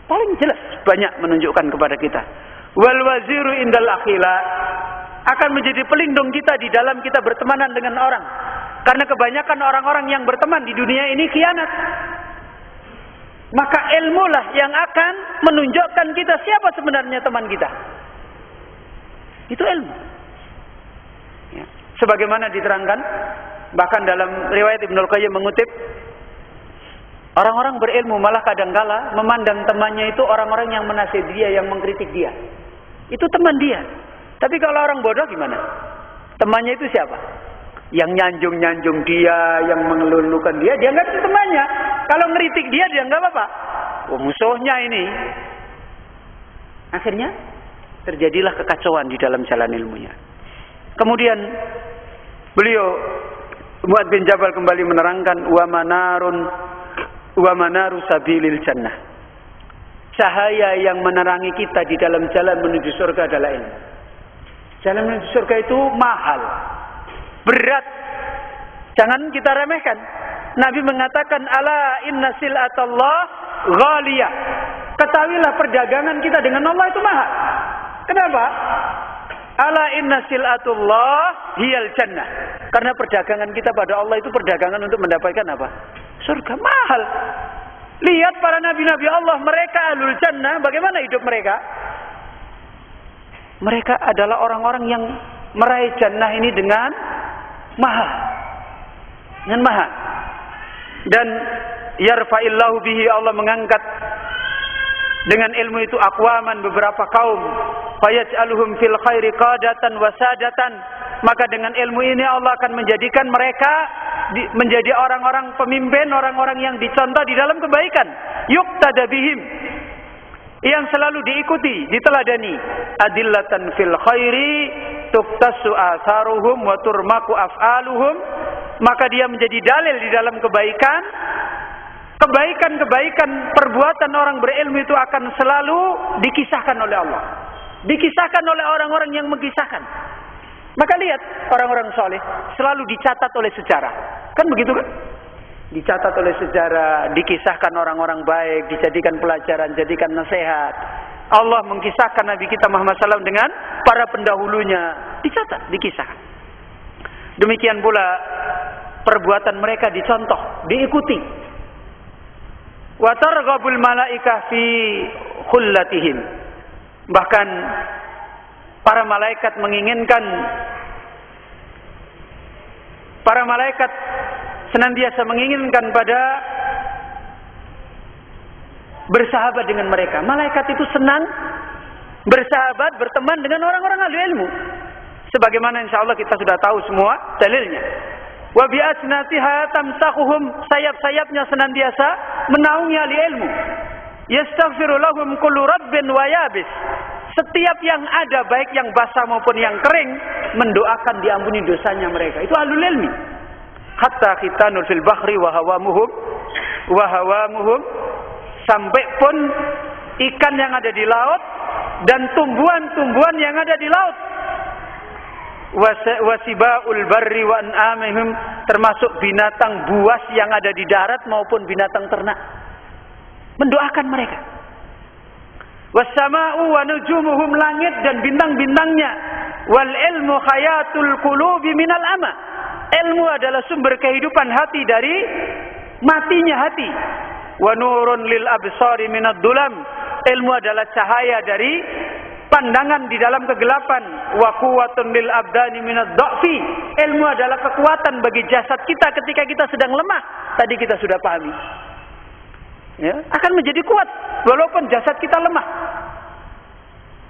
Paling jelas banyak menunjukkan kepada kita. Wal waziru indal akhila, akan menjadi pelindung kita di dalam kita bertemanan dengan orang. Karena kebanyakan orang-orang yang berteman di dunia ini khianat. Maka ilmulah yang akan menunjukkan kita siapa sebenarnya teman kita. Itu ilmu. Ya. Sebagaimana diterangkan, bahkan dalam riwayat Ibnul Qayyim mengutip, Orang-orang berilmu malah kadangkala memandang temannya itu orang-orang yang menasihati dia, yang mengkritik dia. Itu teman dia. Tapi kalau orang bodoh gimana? Temannya itu siapa? Yang nyanjung-nyanjung dia, yang mengelulukan dia, dia nggak itu temannya. Kalau ngeritik dia nggak apa-apa. Oh, musuhnya ini. Akhirnya terjadilah kekacauan di dalam jalan ilmunya. Kemudian beliau Mu'adz bin Jabal kembali menerangkan wa manaru sabilil jannah. Cahaya yang menerangi kita di dalam jalan menuju surga adalah ilmu. Jalan menuju surga itu mahal, berat. Jangan kita remehkan. Nabi mengatakan ala inna sil'atallah ghaliyah. Ketahuilah perdagangan kita dengan Allah itu mahal. Kenapa? Ala inna sil'atullah hiyal jannah. Karena perdagangan kita pada Allah itu perdagangan untuk mendapatkan apa? Surga. Mahal. Lihat para nabi-nabi Allah, mereka ahlul jannah, bagaimana hidup mereka? Mereka adalah orang-orang yang meraih jannah ini dengan mahal. Dengan mahal. Dan yarfa'illahu bihi, Allah mengangkat dengan ilmu itu aqwaman, beberapa kaum, fayaj'aluhum fil khairi qadatan wasadatan. Maka dengan ilmu ini Allah akan menjadikan mereka menjadi orang-orang pemimpin, orang-orang yang dicontoh di dalam kebaikan. Yuqtada bihim, yang selalu diikuti, diteladani. Adillatan fil khairi tuktasu atharuhum wa turmaku af'aluhum. Maka dia menjadi dalil di dalam kebaikan. Kebaikan-kebaikan perbuatan orang berilmu itu akan selalu dikisahkan oleh Allah. Dikisahkan oleh orang-orang yang mengisahkan. Maka lihat, orang-orang soleh selalu dicatat oleh sejarah. Kan begitu kan? Dicatat oleh sejarah, dikisahkan orang-orang baik, dijadikan pelajaran, jadikan nasihat. Allah mengkisahkan Nabi kita Muhammad SAW dengan para pendahulunya. Dicatat, dikisahkan. Demikian pula perbuatan mereka dicontoh, diikuti. Wa targhabul malaikah fi khullatihim. Bahkan para malaikat menginginkan, para malaikat senantiasa menginginkan pada bersahabat dengan mereka. Malaikat itu senang bersahabat, berteman dengan orang-orang ahli ilmu. Sebagaimana insyaallah kita sudah tahu semua dalilnya. Wa bi asnatiha tamsahuhum, sayap-sayapnya senantiasa menaungi ahli ilmu. Yastaghfiru lahum kullu rabbin wa yabis. Setiap yang ada, baik yang basah maupun yang kering, mendoakan diampuni dosanya mereka. Itu ahlul ilmi. Hatta khitanul fil bahri wa hawamuhum, sampai pun ikan yang ada di laut dan tumbuhan-tumbuhan yang ada di laut. Wasibaul barri wa an'amihim, termasuk binatang buas yang ada di darat maupun binatang ternak. Mendoakan mereka. Wassama'u wa nujumuhum, langit dan bintang-bintangnya. Wal ilmu hayatul qulubi minal ama. Ilmu adalah sumber kehidupan hati dari matinya hati. Wa nurun lil absari minad dulam. Ilmu adalah cahaya dari pandangan di dalam kegelapan. Wa quwwatun lil abdani minad dha'fi. Ilmu adalah kekuatan bagi jasad kita ketika kita sedang lemah. Tadi kita sudah pahami. Ya, akan menjadi kuat walaupun jasad kita lemah.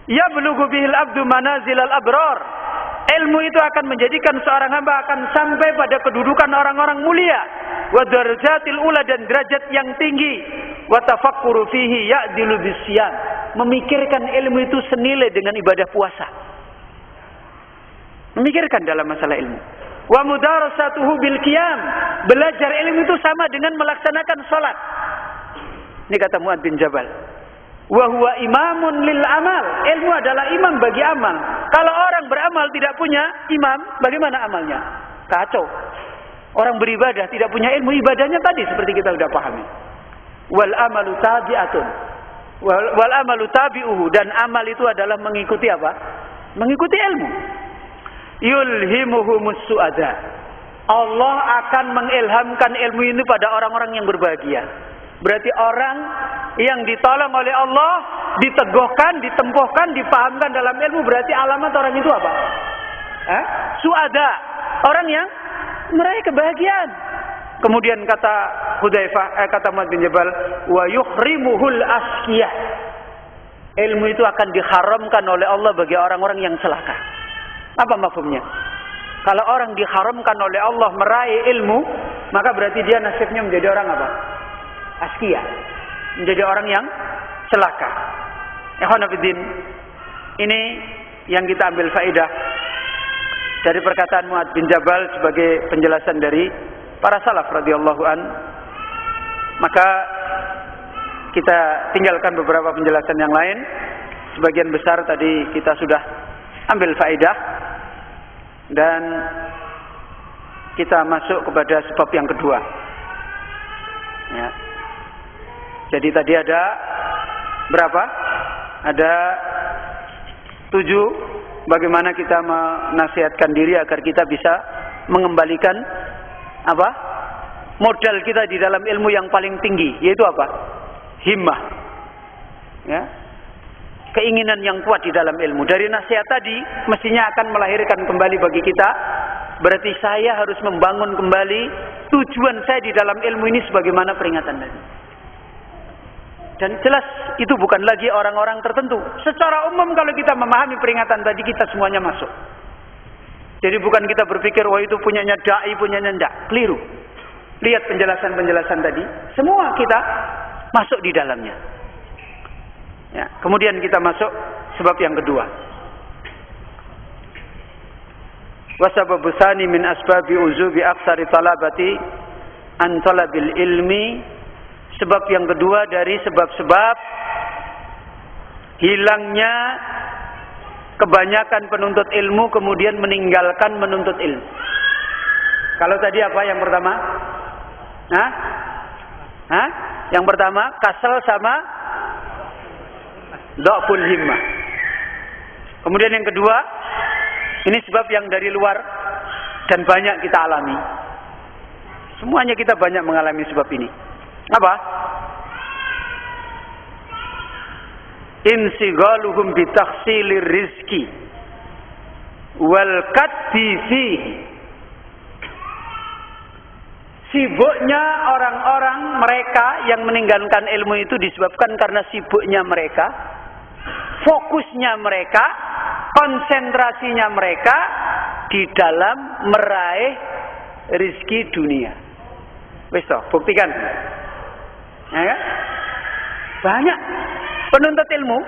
Ya belughu bihil abdu manazilal abrar. Ilmu itu akan menjadikan seorang hamba akan sampai pada kedudukan orang-orang mulia. Wa darajatil ula, dan derajat yang tinggi. Wa tafakkuru fihi ya'dilu bisyam. Memikirkan ilmu itu senilai dengan ibadah puasa. Memikirkan dalam masalah ilmu. Wa mudarasatuhu bil qiyam. Belajar ilmu itu sama dengan melaksanakan salat. Ini kata Mu'adz bin Jabal. Wa huwa imamun lil amal. Ilmu adalah imam bagi amal. Kalau orang beramal tidak punya imam, bagaimana amalnya? Kacau. Orang beribadah tidak punya ilmu, ibadahnya tadi seperti kita sudah pahami. Wal amalu tabi'atun. Wal amalu tabi'uhu, dan amal itu adalah mengikuti apa? Mengikuti ilmu. Yulhimuhumus su'ada. Allah akan mengilhamkan ilmu ini pada orang-orang yang berbahagia. Berarti orang yang ditolong oleh Allah, diteguhkan, ditempuhkan, dipahamkan dalam ilmu, berarti alamat orang itu apa? Su'ada. Orang yang meraih kebahagiaan. Kemudian kata Hudzaifah, kata Muadz bin Jabal, wa yuhrimuhul asqiyah. Ilmu itu akan diharamkan oleh Allah bagi orang-orang yang celaka. Apa maksudnya? Kalau orang diharamkan oleh Allah meraih ilmu, maka berarti dia nasibnya menjadi orang apa? Asqiyah. Menjadi orang yang celaka. Ikhwan fillah, ini yang kita ambil faedah dari perkataan Muadz bin Jabal sebagai penjelasan dari para salaf radhiyallahu an. Maka kita tinggalkan beberapa penjelasan yang lain. Sebagian besar tadi kita sudah ambil faedah dan kita masuk kepada sebab yang kedua. Ya. Jadi tadi ada berapa? Ada 7. Bagaimana kita menasihatkan diri agar kita bisa mengembalikan apa? Modal kita di dalam ilmu yang paling tinggi, yaitu apa? Himmah. Ya. Keinginan yang kuat di dalam ilmu. Dari nasihat tadi mestinya akan melahirkan kembali bagi kita, berarti saya harus membangun kembali tujuan saya di dalam ilmu ini sebagaimana peringatan tadi. Dan jelas itu bukan lagi orang-orang tertentu. Secara umum kalau kita memahami peringatan tadi, kita semuanya masuk. Jadi bukan kita berpikir, wah itu punyanya dai, punyanya enggak. Keliru. Lihat penjelasan-penjelasan tadi, semua kita masuk di dalamnya. Ya, kemudian kita masuk sebab yang kedua. Wasababu tsani min asbabi uzubi aktsari talabati an talabil ilmi. Sebab yang kedua dari sebab-sebab hilangnya kebanyakan penuntut ilmu kemudian meninggalkan menuntut ilmu. Kalau tadi apa yang pertama? Yang pertama kasal sama dhaful himmah. Kemudian yang kedua, ini sebab yang dari luar dan banyak kita alami. Semuanya kita banyak mengalami sebab ini. Apa? Insighaluhum bi takhsilir rizqi wal kadbi fihi. Sibuknya orang-orang mereka yang meninggalkan ilmu itu disebabkan karena sibuknya mereka, fokusnya mereka, konsentrasinya mereka di dalam meraih rizki dunia. Wis toh, buktikan. Ya, banyak penuntut ilmu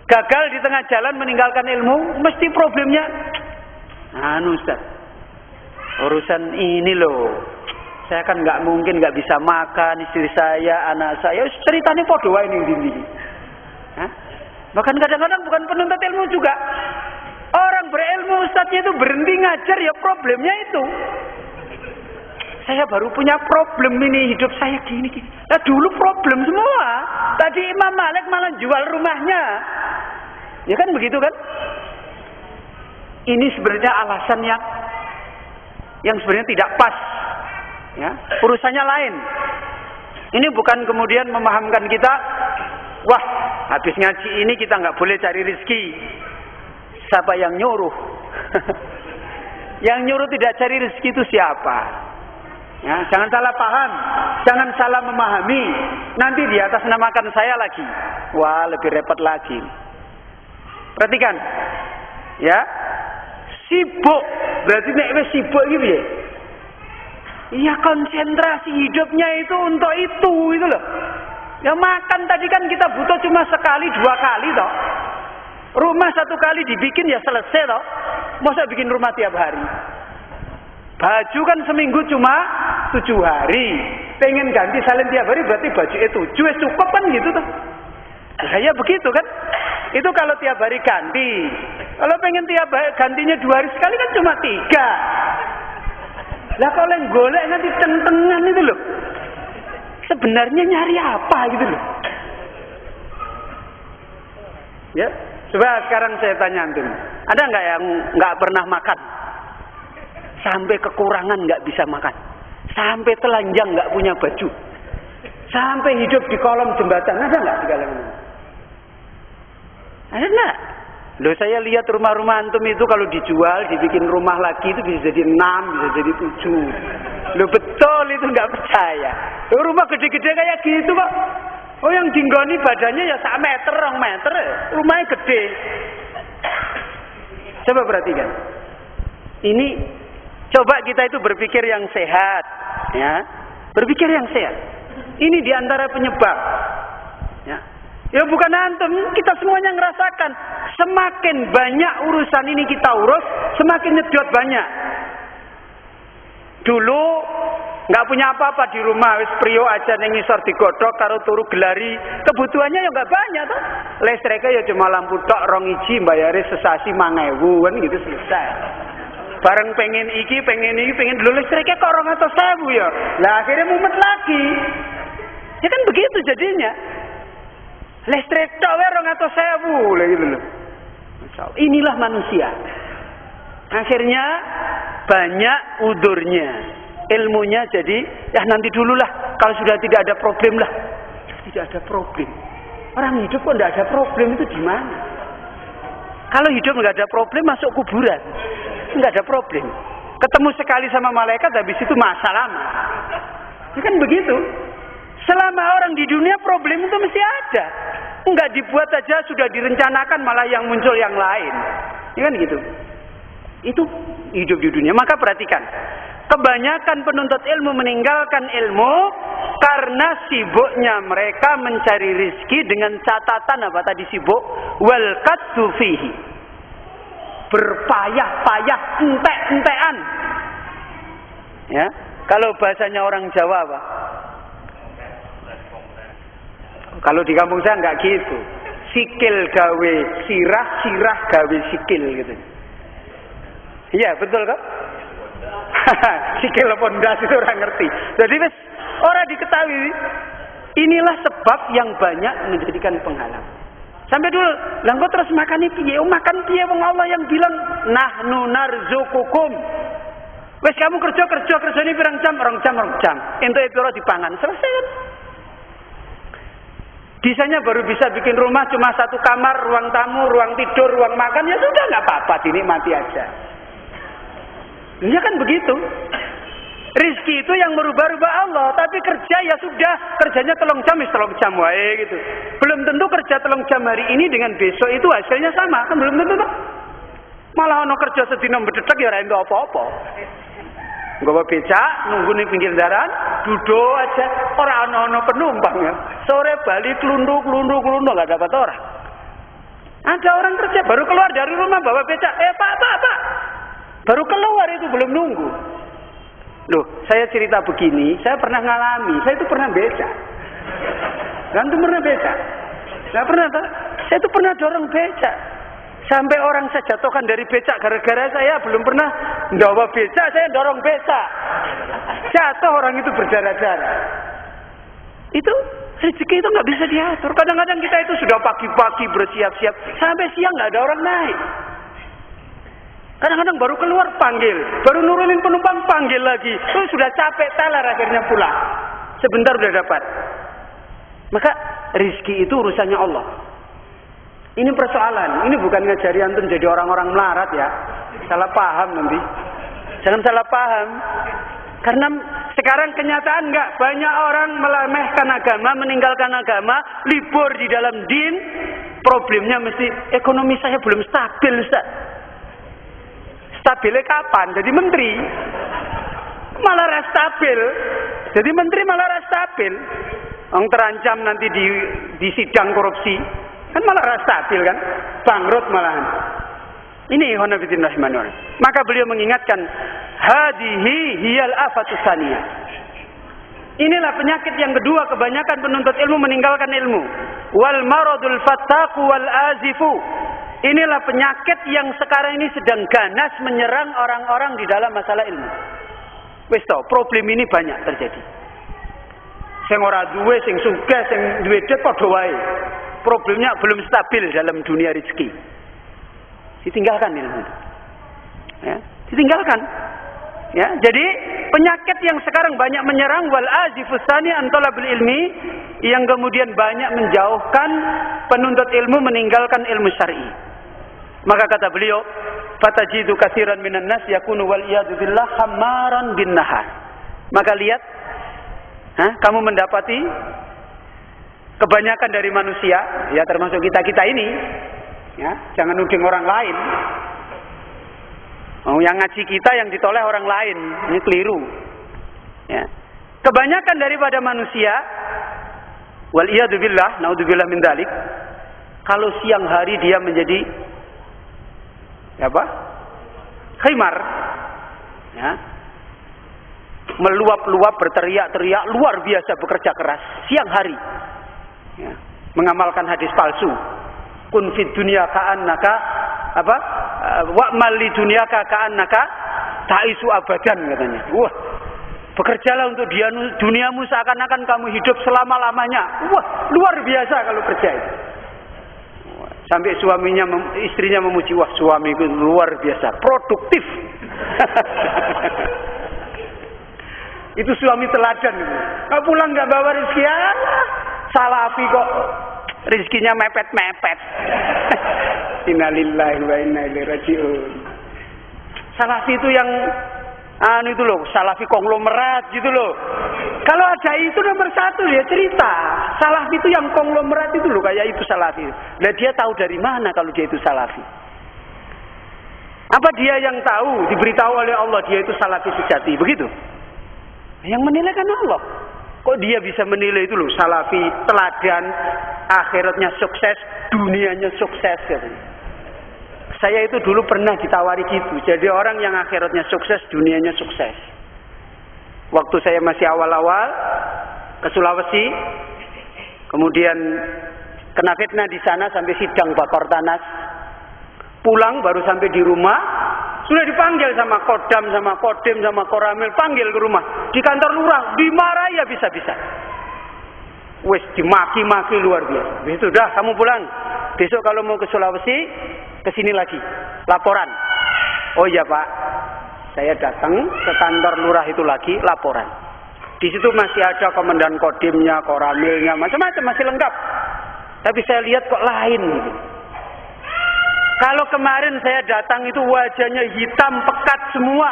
gagal di tengah jalan meninggalkan ilmu, mesti problemnya Ustaz, urusan ini loh, saya kan nggak mungkin nggak bisa makan, istri saya, anak saya, ceritanya podo wae ning ndi. Bahkan kadang-kadang bukan penuntut ilmu juga, orang berilmu ustadznya itu berhenti ngajar, ya problemnya itu. Saya baru punya problem ini, hidup saya gini. Nah dulu problem semua. Tadi Imam Malik malah jual rumahnya. Ya kan begitu kan? Ini sebenarnya alasan yang sebenarnya tidak pas. Ya, urusannya lain. Ini bukan kemudian memahamkan kita, wah habis ngaji ini kita nggak boleh cari rezeki. Siapa yang nyuruh? Yang nyuruh tidak cari rezeki itu siapa? Ya, jangan salah paham, jangan salah memahami. Nanti di atas namakan saya lagi. Wah, lebih repot lagi. Perhatikan. Ya. Sibuk. Berarti nek wis sibuk gitu ya. Iya, konsentrasi hidupnya itu untuk itu loh. Ya makan tadi kan kita butuh cuma sekali, 2 kali toh. Rumah 1 kali dibikin ya selesai toh. Masa bikin rumah tiap hari? Baju kan seminggu cuma 7 hari. Pengen ganti salin tiap hari berarti baju itu 7 cukup kan gitu tuh. Ya begitu kan. Itu kalau tiap hari ganti. Kalau pengen tiap hari gantinya 2 hari sekali kan cuma 3. Lah kalau yang golek nanti teng-tengan itu loh. Sebenarnya nyari apa gitu loh. Ya, coba sekarang saya tanya antum. Ada nggak yang nggak pernah makan? Sampai kekurangan nggak bisa makan, sampai telanjang nggak punya baju, sampai hidup di kolong jembatan, ada nggak di kalangan ini? Ada nggak? Loh saya lihat rumah-rumah antum itu kalau dijual, dibikin rumah lagi itu bisa jadi 6, bisa jadi 7. Lu betul itu nggak percaya. Rumah gede-gede kayak gitu kok. Oh yang dinggoni badannya ya 1 meter, 2 meter. Rumahnya gede. Coba perhatikan. Ini coba kita itu berpikir yang sehat, ya. Berpikir yang sehat. Ini diantara penyebab. Ya. Ya bukan antum, kita semuanya ngerasakan. Semakin banyak urusan ini kita urus, semakin nyedot banyak. Dulu nggak punya apa-apa di rumah, wis prio aja ning ngisor digodhog karo turu gelari. Kebutuhannya ya nggak banyak toh. Listriknya ya cuma lampu tok 2 iji, bayare sesasi 5.000 kan gitu selesai. Bareng pengen iki, pengen dulu listriknya kok 200.000 ya. Lah akhirnya mumet lagi. Ya kan begitu jadinya. Listrik tok 200.000 lagi gitu loh. Inilah manusia. Akhirnya banyak udurnya. Ilmunya jadi ya nanti dululah, kalau sudah tidak ada problem lah. Tidak ada problem. Orang hidup kok tidak ada problem itu di mana? Kalau hidup nggak ada problem masuk kuburan, nggak ada problem. Ketemu sekali sama malaikat habis itu masalah. Ya kan begitu. Selama orang di dunia problem itu mesti ada. Nggak dibuat saja sudah direncanakan malah yang muncul yang lain. Ya kan gitu. Itu hidup di dunia. Maka perhatikan. Kebanyakan penuntut ilmu meninggalkan ilmu karena sibuknya mereka mencari rizki dengan catatan apa tadi sibuk wal qaddu fihi. Berpayah-payah, entek-entekan. Ya, kalau bahasanya orang Jawa apa? Kalau di kampung saya enggak gitu. Sikil gawe sirah, sirah gawe sikil gitu. Iya, betul kan? Sikil pondas itu orang ngerti. Jadi wis ora diketahui. Inilah sebab yang banyak menjadikan penghalang. Sampai dulu, lah kok terus makan piye? Oh, makan piye wong Allah yang bilang nahnu narzuqukum. Wis kamu kerjane pirang jam? 2 jam. Entuk piro dipangan. Selesai kan? Bisanya baru bisa bikin rumah cuma 1 kamar, ruang tamu, ruang tidur, ruang makan, ya sudah nggak apa-apa, dinikmati aja. Ya kan begitu. Rizki itu yang merubah-rubah Allah, tapi kerja ya sudah, kerjanya 3 jam, 3 jam wae gitu. Belum tentu kerja 3 jam hari ini dengan besok itu hasilnya sama, kan belum tentu toh. Malah ono kerja sedina bedhetek ya ora entuk apa-apa. Nggawa becak, nunggu ning pinggir dalan, duduk aja, ora ono penumpang ya. Sore balik klunduk enggak dapat orang. Ada orang kerja baru keluar dari rumah bawa becak, Pak. Baru keluar itu belum nunggu. Loh, saya cerita begini, saya pernah ngalami, saya itu pernah becak. Gantung pernah becak. Saya itu pernah dorong becak. Sampai orang saya jatuhkan dari becak gara-gara saya belum pernah bawa becak, saya dorong becak. Jatuh orang itu berdarah-darah. Itu rezeki itu nggak bisa diatur. Kadang-kadang kita itu sudah pagi-pagi bersiap-siap sampai siang nggak ada orang naik. Kadang-kadang baru keluar panggil, baru nurunin penumpang panggil lagi. Terus sudah capek teler akhirnya pulang. Sebentar udah dapat. Maka rizki itu urusannya Allah. Ini persoalan. Ini bukan ngajari antum jadi orang-orang melarat ya. Salah paham nanti. Jangan salah paham. Karena sekarang kenyataan enggak banyak orang melemehkan agama, meninggalkan agama, libur di dalam din. Problemnya mesti ekonomi saya belum stabil, Ustaz. Stabilnya kapan? Jadi menteri malah ras stabil. Jadi menteri malah ras stabil. Orang terancam nanti di sidang korupsi, kan malah ras stabil kan? Bangkrut malahan. Ini khonafidin rahimahullah. Maka beliau mengingatkan, hadihi hiyal afatus saniyah. Inilah penyakit yang kedua kebanyakan penuntut ilmu meninggalkan ilmu. Wal maradul fattaqu wal azifu. Inilah penyakit yang sekarang ini sedang ganas menyerang orang-orang di dalam masalah ilmu. Wis to, problem ini banyak terjadi. Sing ora duwe, sing sugih, sing duwe dhuwit padha wae. Problemnya belum stabil dalam dunia rezeki. Ditinggalkan ilmu. Ya, ditinggalkan. Ya, jadi penyakit yang sekarang banyak menyerang wal azifus tsani an talabul ilmi yang kemudian banyak menjauhkan penuntut ilmu meninggalkan ilmu syar'i. Maka kata beliau, fatajidu katsiran minan nas yakunu wal iyadu billah khamaran bin nahar. Maka lihat, kamu mendapati kebanyakan dari manusia, ya termasuk kita-kita ini, ya, jangan nuding orang lain. Yang ngaji kita yang ditoleh orang lain, ini keliru. Ya. Kebanyakan daripada manusia, wal iyadu billah, naudzubillah min dzalik, kalau siang hari dia menjadi apa? Khimar, ya. Meluap-luap, berteriak-teriak, luar biasa bekerja keras siang hari, ya. Mengamalkan hadis palsu, kun fid dunya ka'annaka apa? Wa'mal li dunyaka ka'annaka ta'isu abadan, katanya. Wah, bekerjalah untuk duniamu seakan-akan kamu hidup selama-lamanya. Wah, luar biasa kalau kerja itu. Sampai istrinya memuji, wah suamiku luar biasa, produktif. Itu suami teladan itu. Kau pulang nggak bawa rezeki, salafi kok rezekinya mepet-mepet. Innalillahi wa inna ilaihi raji'un. Salafi itu yang itu loh, salafi konglomerat gitu loh. Kalau ada itu nomor satu ya cerita. Salafi itu yang konglomerat itu loh, kayak itu salafi. Nah dia tahu dari mana kalau dia itu salafi? Apa dia yang tahu, diberitahu oleh Allah dia itu salafi sejati, begitu? Yang menilai kan Allah. Kok dia bisa menilai itu loh, salafi teladan, akhiratnya sukses, dunianya sukses katanya. Saya itu dulu pernah ditawari gitu. Jadi orang yang akhiratnya sukses, dunianya sukses. Waktu saya masih awal-awal ke Sulawesi, kemudian kena fitnah di sana sampai sidang bakor tanas. Pulang baru sampai di rumah, sudah dipanggil sama Kodam, sama Kodim, sama Koramil, panggil ke rumah. Di kantor lurah, dimarahi ya bisa-bisa. Wes dimaki-maki luar biasa. Itu dah, kamu pulang. Besok kalau mau ke Sulawesi, kesini lagi, laporan. Oh iya Pak, saya datang ke kantor lurah itu lagi, laporan. Di situ masih ada komandan Kodimnya, Koramilnya, macam-macam masih lengkap. Tapi saya lihat kok lain gitu. Kalau kemarin saya datang itu wajahnya hitam pekat semua,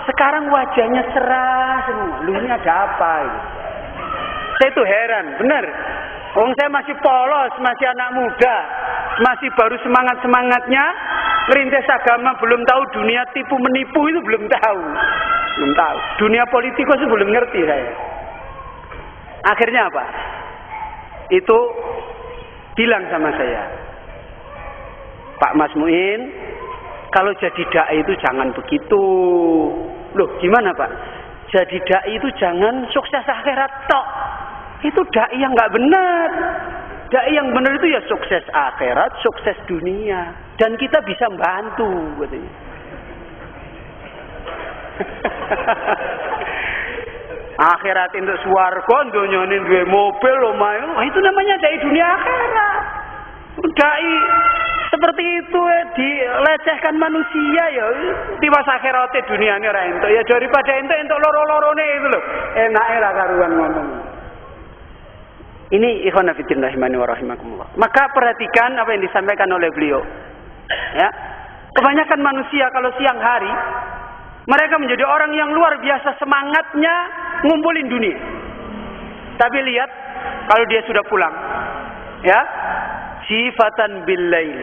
sekarang wajahnya cerah semua. Lu ini ada apa gitu. Saya itu heran, benar. Saya masih polos, masih anak muda, masih baru semangat-semangatnya, merintis agama, belum tahu dunia tipu menipu itu belum tahu. Dunia politikus itu belum ngerti saya. Akhirnya apa? Itu bilang sama saya, Pak Mas Muin, kalau jadi dai itu jangan begitu. Loh, gimana Pak? Jadi dai itu jangan sukses akhirat tok. Itu dai yang nggak benar. Dai yang benar itu ya sukses akhirat, sukses dunia, dan kita bisa bantu, katanya. Akhirat untuk swarga, dunyane duwe mobil, omahe. Wah, itu namanya dai dunia akhirat. Dai seperti itu dilecehkan manusia ya. Tiwas akhirate duniane ora entuk ya, daripada entuk loro-lorone itu lho. Enake ra karuan ngomong. Ini ikhwan fillah rahimani wa rahimakumullah. Maka perhatikan apa yang disampaikan oleh beliau. Ya. Kebanyakan manusia kalau siang hari mereka menjadi orang yang luar biasa semangatnya ngumpulin dunia. Tapi lihat kalau dia sudah pulang, ya, sifatan billail.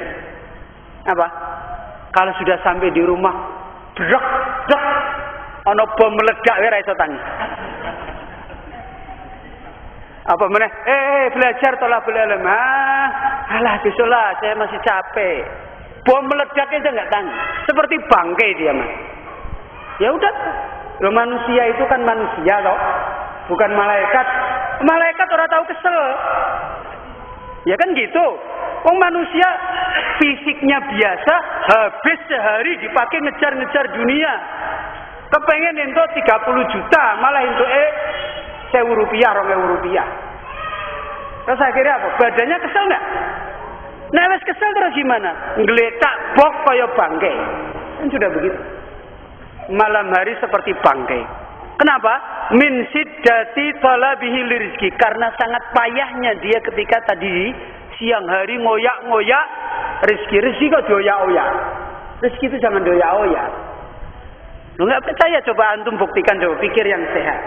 Apa? Kalau sudah sampai di rumah, brak, ana bom meledak ora iso tangi. Apa meneh? Belajar tolabul ilm. Alah bisalah, saya masih capek. Bom meledak aja enggak tangi. Seperti bangkai dia, Mas. Ya udah. Loh, manusia itu kan manusia loh. Bukan malaikat. Malaikat ora tahu kesel. Ya kan gitu. Manusia fisiknya biasa, habis sehari dipakai ngejar-ngejar dunia. Kepengen entuk 30 juta, malah entuk 1.000 rupiah, 2.000 rupiah. Terus akhirnya apa? Badannya kesel nggak? Nah, wes kesel terus gimana? Ngeletak bok kaya bangkai. Kan sudah begitu. Malam hari seperti bangkai. Kenapa? Min siddati talabihi lirizki. Karena sangat payahnya dia ketika tadi siang hari ngoyak-ngoyak rezeki. Rezeki kok dioyak-oyak. Rezeki itu jangan dioyak-oyak. Lu nggak percaya, coba antum buktikan, coba pikir yang sehat.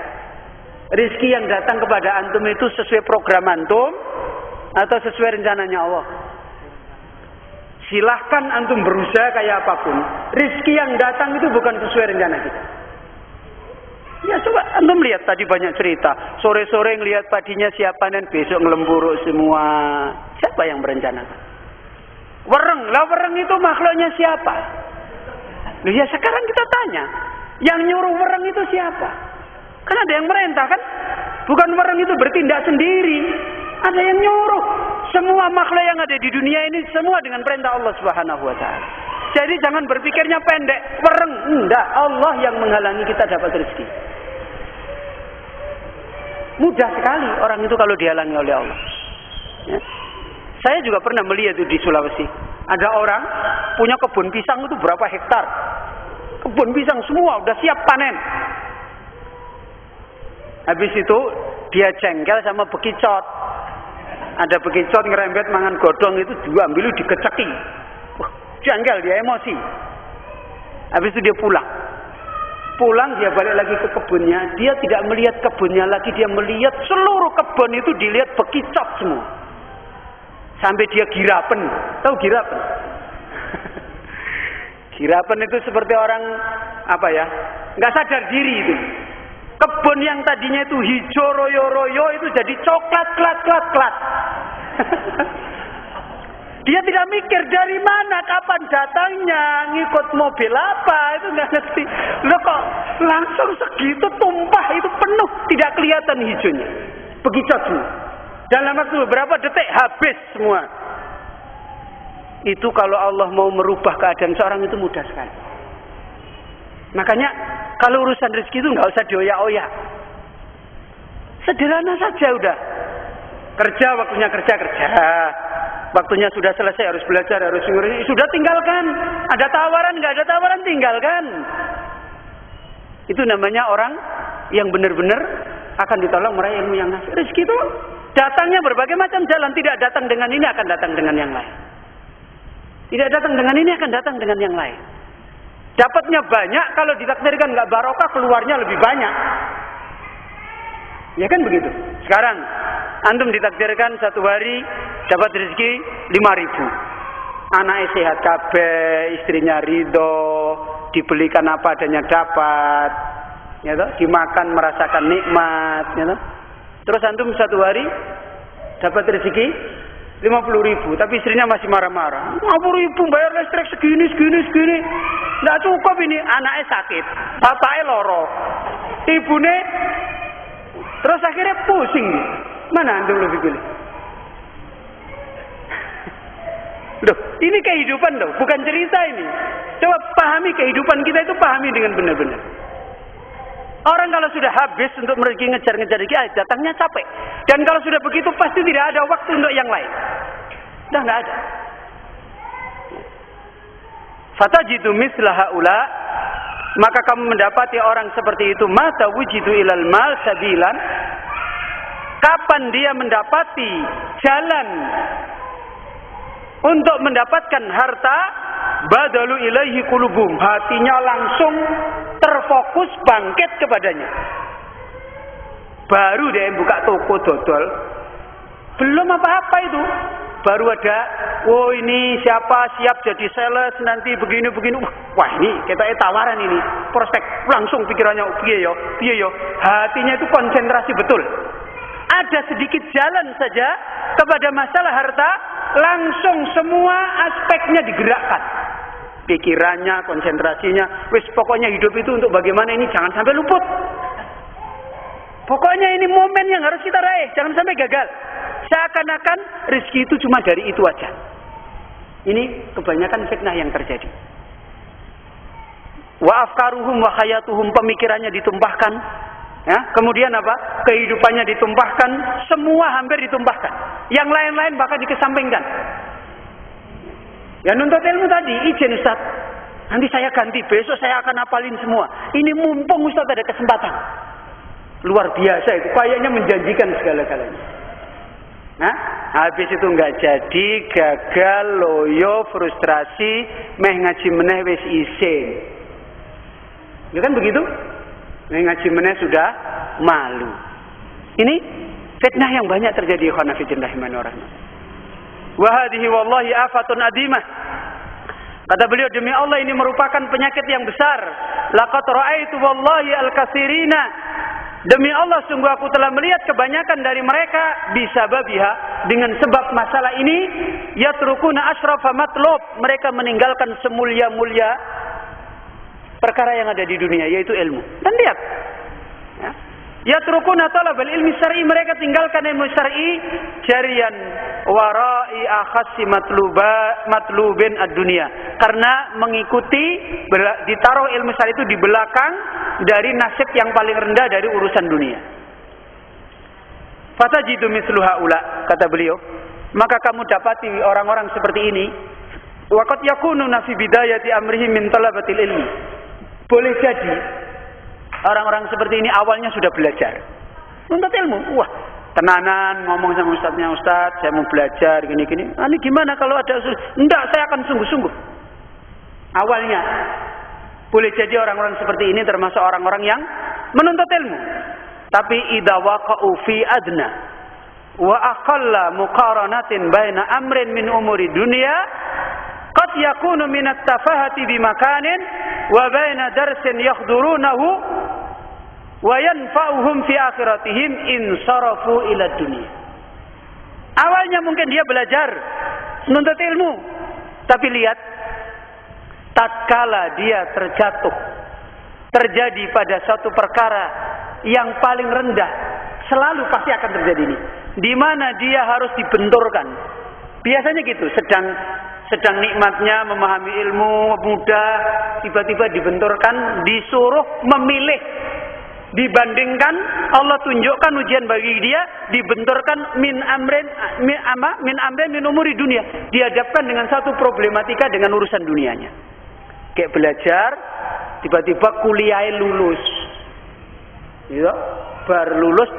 Rizki yang datang kepada antum itu sesuai program antum atau sesuai rencananya Allah? Silahkan antum berusaha kayak apapun, rizki yang datang itu bukan sesuai rencana kita. Ya coba antum lihat tadi banyak cerita, sore-sore ngelihat padinya siap panen, besok ngelemburu semua. Siapa yang merencanakan? Wereng, lah wereng itu makhluknya siapa? Loh ya sekarang kita tanya, yang nyuruh wereng itu siapa? Kan ada yang merintah kan? Bukan wereng itu bertindak sendiri, ada yang nyuruh. Semua makhluk yang ada di dunia ini semua dengan perintah Allah Subhanahu wa taala. Jadi jangan berpikirnya pendek, wereng, enggak, Allah yang menghalangi kita dapat rezeki. Mudah sekali orang itu kalau dihalangi oleh Allah. Ya. Saya juga pernah melihat itu di Sulawesi. Ada orang punya kebun pisang itu berapa hektar. Kebun pisang semua udah siap panen. Habis itu dia jengkel sama bekicot. Ada bekicot ngerembet mangan godong itu diambil dikeceki. Wah, jengkel dia, emosi. Habis itu dia pulang. Pulang dia balik lagi ke kebunnya. Dia tidak melihat kebunnya lagi, dia melihat seluruh kebun itu dilihat bekicot semua. Sampai dia girapen. Tahu girapen? Girapen itu seperti orang apa ya? Nggak sadar diri itu. Kebun yang tadinya itu hijau royo-royo itu jadi coklat klat. Dia tidak mikir dari mana, kapan datangnya, ngikut mobil apa, itu nggak ngerti. Loh kok langsung segitu tumpah, itu penuh, tidak kelihatan hijaunya. Bekicot semua. Dalam waktu beberapa detik habis semua. Itu kalau Allah mau merubah keadaan seorang itu mudah sekali. Makanya kalau urusan rezeki itu nggak usah dioyak-oyak. Sederhana saja udah. Kerja, waktunya kerja. Waktunya sudah selesai, harus belajar, harus ngurus. Sudah tinggalkan. Ada tawaran, nggak ada tawaran, tinggalkan. Itu namanya orang yang benar-benar akan ditolong meraih ilmu yang ngasih. Rezeki itu datangnya berbagai macam jalan. Tidak datang dengan ini, akan datang dengan yang lain. Tidak datang dengan ini, akan datang dengan yang lain. Dapatnya banyak, kalau ditakdirkan nggak barokah, keluarnya lebih banyak. Ya kan begitu. Sekarang antum ditakdirkan satu hari dapat rezeki 5.000. Anaknya sehat kabeh, istrinya ridho, dibelikan apa adanya dapat, ya toh, dimakan merasakan nikmat, ya toh. Terus antum satu hari dapat rezeki 50.000, tapi istrinya masih marah-marah. 50.000 bayar listrik segini. Nggak cukup ini, anaknya sakit, bapaknya loro, ibune, terus akhirnya pusing. Mana antum lebih pilih? Loh, ini kehidupan loh, bukan cerita ini. Coba pahami kehidupan kita itu, pahami dengan benar-benar. Orang kalau sudah habis untuk ngejar rezeki, datangnya capek. Dan kalau sudah begitu pasti tidak ada waktu untuk yang lain. Dah nggak ada. Fatajidu misla haula, maka kamu mendapati orang seperti itu, mata wujidu ilal mal sabilan. Kapan dia mendapati jalan untuk mendapatkan harta, badalu ilaihi qulubum, hatinya langsung terfokus bangkit kepadanya. Baru dia buka toko dodol, belum apa-apa itu, baru ada, oh ini siapa siap jadi sales nanti begini. Wah ini kita tawaran ini, prospek, langsung pikirannya piye yo. Hatinya itu konsentrasi betul. Ada sedikit jalan saja kepada masalah harta, langsung semua aspeknya digerakkan. Pikirannya, konsentrasinya, wis pokoknya hidup itu untuk bagaimana ini jangan sampai luput. Pokoknya ini momen yang harus kita raih, jangan sampai gagal. Seakan-akan rezeki itu cuma dari itu aja. Ini kebanyakan fitnah yang terjadi. Wa afkaruhum wa khayatuhum, pemikirannya ditumpahkan. Ya, kemudian apa? Kehidupannya ditumpahkan, semua hampir ditumpahkan. Yang lain-lain bahkan dikesampingkan. Ya nuntut ilmu tadi, izin Ustaz. Nanti saya ganti, besok saya akan hafalin semua. Ini mumpung Ustaz ada kesempatan. Luar biasa itu, kayaknya menjanjikan segala-galanya. Nah, habis itu nggak jadi, gagal, loyo, frustrasi, meh ngaji meneh wis isin. Ya kan begitu? Ngaji meneh sudah malu. Ini fitnah yang banyak terjadi ikhwan fillah rahimani wa rahmah. Wa hadhihi wallahi afatun adimah. Kata beliau, demi Allah ini merupakan penyakit yang besar. Laqad ra'aitu wallahi al-katsirina. Demi Allah sungguh aku telah melihat kebanyakan dari mereka bisababiha, dengan sebab masalah ini, yatrukuna asrafa matlub, mereka meninggalkan semulia-mulia perkara yang ada di dunia, yaitu ilmu. Dan lihat, ya. Yatrukuna talabal ilmi syar'i, mereka tinggalkan ilmu syar'i jarian warai akhassi matlubin ad-dunya, karena mengikuti ditaruh ilmu syar'i itu di belakang dari nasib yang paling rendah dari urusan dunia. Fatajidu mithlu haula, kata beliau, maka kamu dapati orang-orang seperti ini, waqad yakununa fi bidayati amrihim min talabatil ilmi. Boleh jadi orang-orang seperti ini awalnya sudah belajar untuk ilmu. Wah, tenanan ngomong sama ustadznya, ustadz saya mau belajar gini-gini. Ini gimana kalau ada enggak, saya akan sungguh-sungguh. Awalnya boleh jadi orang-orang seperti ini termasuk orang-orang yang menuntut ilmu. Tapi idza waqa'u fi adna wa aqalla muqaranatin baina amrin min umuri dunya qad yakunu min at-tafahati bi makanin wa baina darsin yakhdurunahu wa yanfa'uhum fi akhiratihim insarafu ila dunya. Awalnya mungkin dia belajar menuntut ilmu, tapi lihat, tatkala dia terjadi pada satu perkara yang paling rendah, selalu pasti akan terjadi ini, di mana dia harus dibenturkan. Biasanya gitu, sedang nikmatnya memahami ilmu, mudah, tiba-tiba dibenturkan, disuruh memilih. Dibandingkan Allah tunjukkan ujian bagi dia, dibenturkan min amrin min umuri dunia, dihadapkan dengan satu problematika dengan urusan dunianya. Kayak belajar, tiba-tiba kuliah lulus, ya, baru lulus